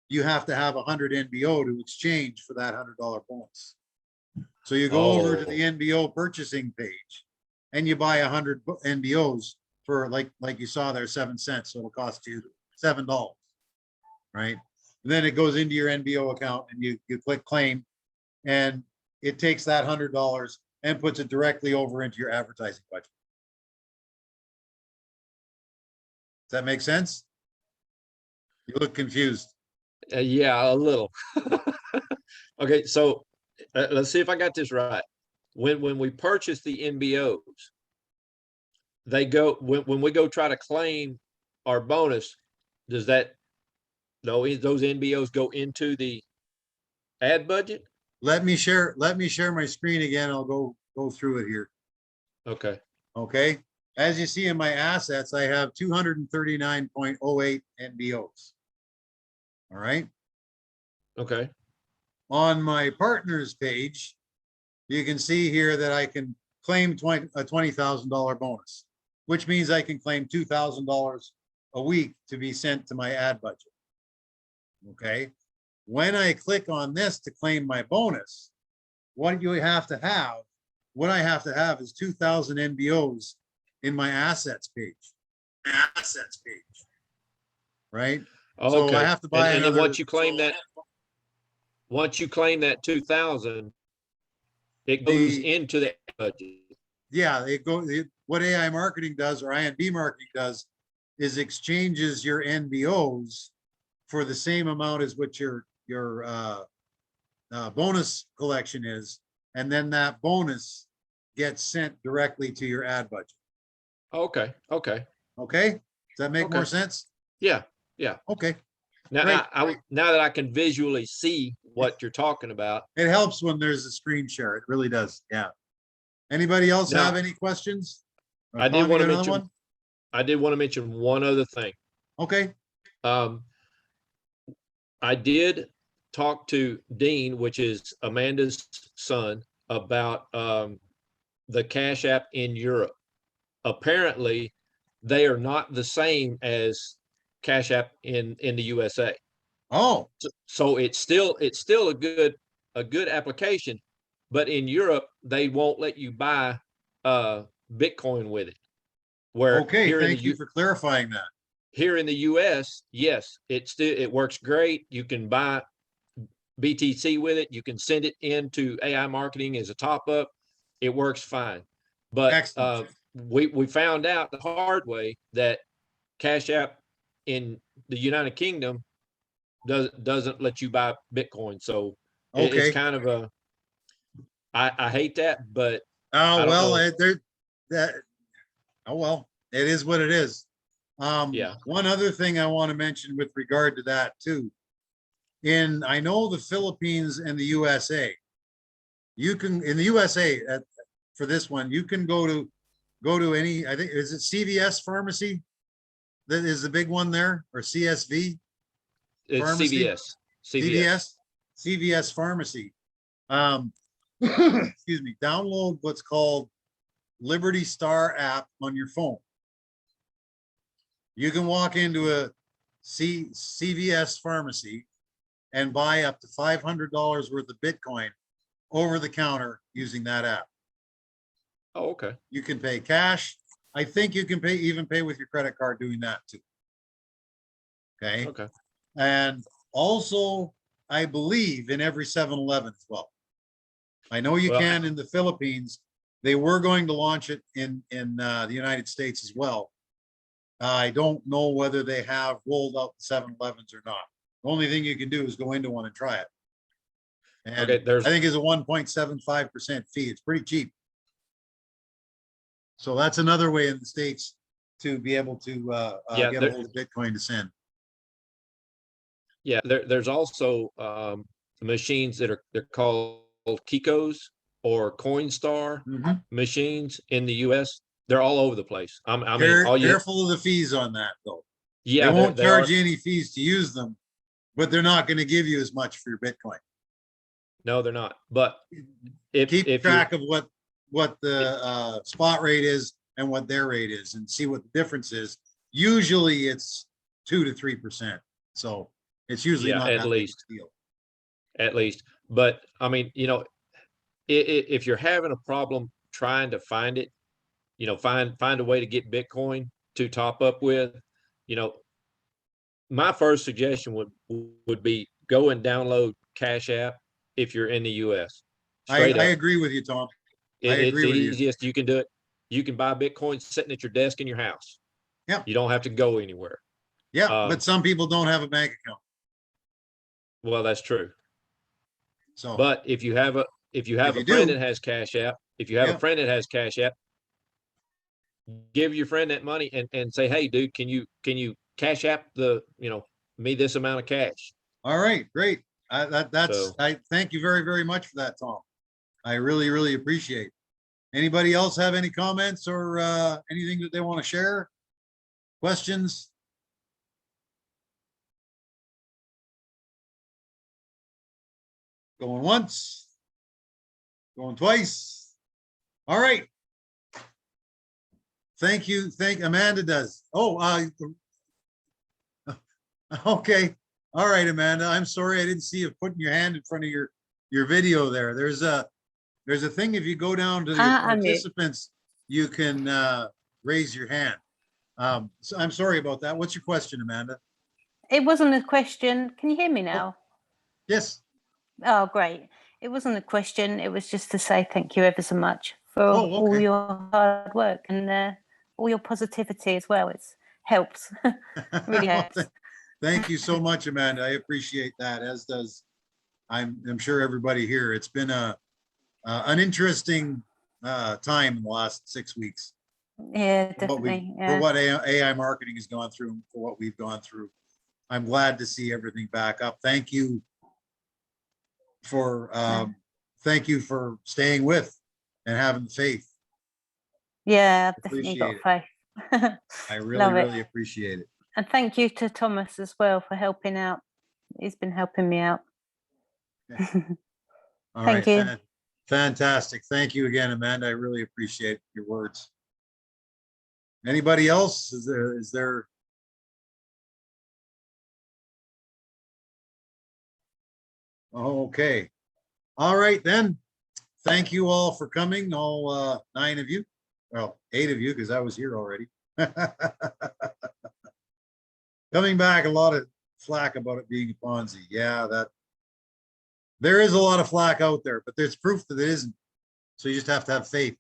you have to have 100 NBO to exchange for that $100 bonus. So you go over to the NBO purchasing page and you buy 100 NBOs for like you saw there, 7 cents. So it'll cost you $7, right? And then it goes into your NBO account and you click claim, and it takes that $100 and puts it directly over into your advertising budget. Does that make sense? You look confused. Yeah, a little. Okay, so let's see if I got this right. When we purchase the NBOs, they go when we go try to claim our bonus. Does that those NBOs go into the ad budget? Let me share my screen again. I'll go through it here. Okay. Okay. As you see in my assets, I have 239.08 NBOs. All right. Okay. On my partners page, you can see here that I can claim a $20,000 bonus, which means I can claim $2,000 a week to be sent to my ad budget. Okay. When I click on this to claim my bonus, what you have to have, what I have to have is 2,000 NBOs in my assets page. Right. Okay. So I have to buy and another. then once you claim that 2,000, it goes into the budget. Yeah, what AI marketing does, or INB marketing does, is exchanges your NBOs for the same amount as what your bonus collection is, and then that bonus gets sent directly to your ad budget. Okay. Okay. Okay, does that make Okay. more sense? Yeah. Yeah. Okay. Now, now that I can visually see what you're talking about, it helps when there's a screen share. It really does. Yeah. Anybody else have any questions? I did want to mention. I did want to mention one other thing. Okay. I did talk to Dean, which is Amanda's son, about the Cash App in Europe. Apparently, they are not the same as Cash App in the USA. Oh, so it's still a good application, but in Europe they won't let you buy Bitcoin with it. Where okay, thank you for clarifying that. Here in the US, yes, it works great. You can buy BTC with it. You can send it into AI marketing as a top up. It works fine. But we found out the hard way that Cash App in the United Kingdom doesn't let you buy Bitcoin. So it's kind of a, I hate that, but oh well, it is what it is. Yeah. One other thing I want to mention with regard to that too, I know the Philippines and the USA, you can, in the USA for this one, you can go to any, I think, is it CVS pharmacy? That is the big one there, or CSV It's pharmacy? CVS. CVS pharmacy. Excuse me, download what's called Liberty Star app on your phone. You can walk into a CVS pharmacy and buy up to $500 worth of Bitcoin over the counter using that app. Oh, okay. You can pay cash. I think you can even pay with your credit card doing that too. Okay. Okay. And also, I believe in every 7-Eleven as well. I know you Well, can in the Philippines. They were going to launch it in the United States as well. I don't know whether they have rolled out the 7-Elevens or not. The only thing you can do is go into one and try it. And okay. I think it's a 1.75% fee. It's pretty cheap. So that's another way in the States to be able to Yeah, get a hold of Bitcoin to send. Yeah, there's also machines that they're called Kikos or Coinstar Mhm. machines in the US. They're all over the place. I mean, all you Careful of the fees on that though. yeah, They won't they are. charge you any fees to use them, but they're not going to give you as much for your Bitcoin. No, they're not. But Keep if track of what the spot rate is and what their rate is, and see what the difference is. Usually it's 2 to 3%. So it's usually yeah, not at that big least, a deal. at least. But I mean, if you're having a problem trying to find it, find a way to get Bitcoin to top up with, you know, my first suggestion would be go and download Cash App if you're in the US. Straight I up. agree with you, Tom. I It's agree the with you. easiest you can do it. You can buy Bitcoin sitting at your desk in your house. Yeah. You don't have to go anywhere. Yeah. But some people don't have a bank account. Well, that's true. So But if you have if a you friend do, that has Cash App, if you have a yeah. friend that has Cash App, give your friend that money and say, hey, dude, can you Cash App me this amount of cash? All right, great. So I thank you very, very much for that, Tom. I really, really appreciate it. Anybody else have any comments or anything that they want to share? Questions? Going once, going twice. All right. Thank you. Amanda does. Oh, okay. All right, Amanda. I'm sorry I didn't see you putting your hand in front of your video there. There's a thing if you go down to your I'm mute. participants, you can raise your hand. So I'm sorry about that. What's your question, Amanda? It wasn't a question. Can you hear me now? Yes. Oh, great. It wasn't a question. It was just to say thank you ever so much for all okay. your hard work and all your positivity as well. It helps. Really helps. Thank you so much, Amanda. I appreciate that, as does I'm sure everybody here. It's been an interesting time in the last 6 weeks. Yeah, For definitely. Yeah. what AI marketing has gone through, for what we've gone through. I'm glad to see everything back up. Thank you for staying with and having faith. Yeah, I've definitely Appreciate got faith. I really, Love it. really appreciate it. And thank you to Thomas as well for helping out. He's been helping me out. All Thank right, you. fantastic. Thank you again, Amanda. I really appreciate your words. Anybody else? Is there? Okay. All right then. Thank you all for coming, all 9 of you. Well, 8 of you, because I was here already. Coming back, a lot of flack about it being a Ponzi. Yeah, there is a lot of flack out there, but there's proof that it isn't. So you just have to have faith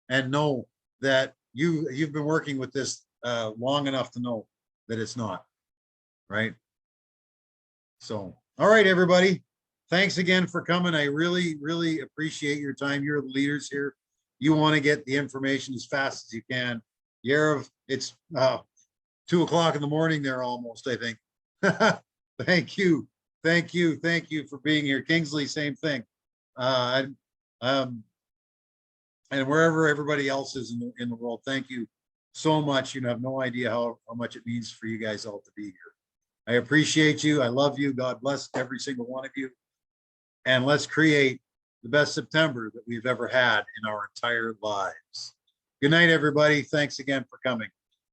and know that you've been working with this long enough to know that it's not, right? So, all right, everybody. Thanks again for coming. I really, really appreciate your time. You're the leaders here. You want to get the information as fast as you can. Yarov, it's 2 o'clock in the morning there almost, I think. Thank you. Thank you. Thank you for being here. Kingsley, same thing. And wherever everybody else is in the world, thank you so much. You have no idea how much it means for you guys all to be here. I appreciate you. I love you. God bless every single one of you. And let's create the best September that we've ever had in our entire lives. Good night, everybody. Thanks again for coming.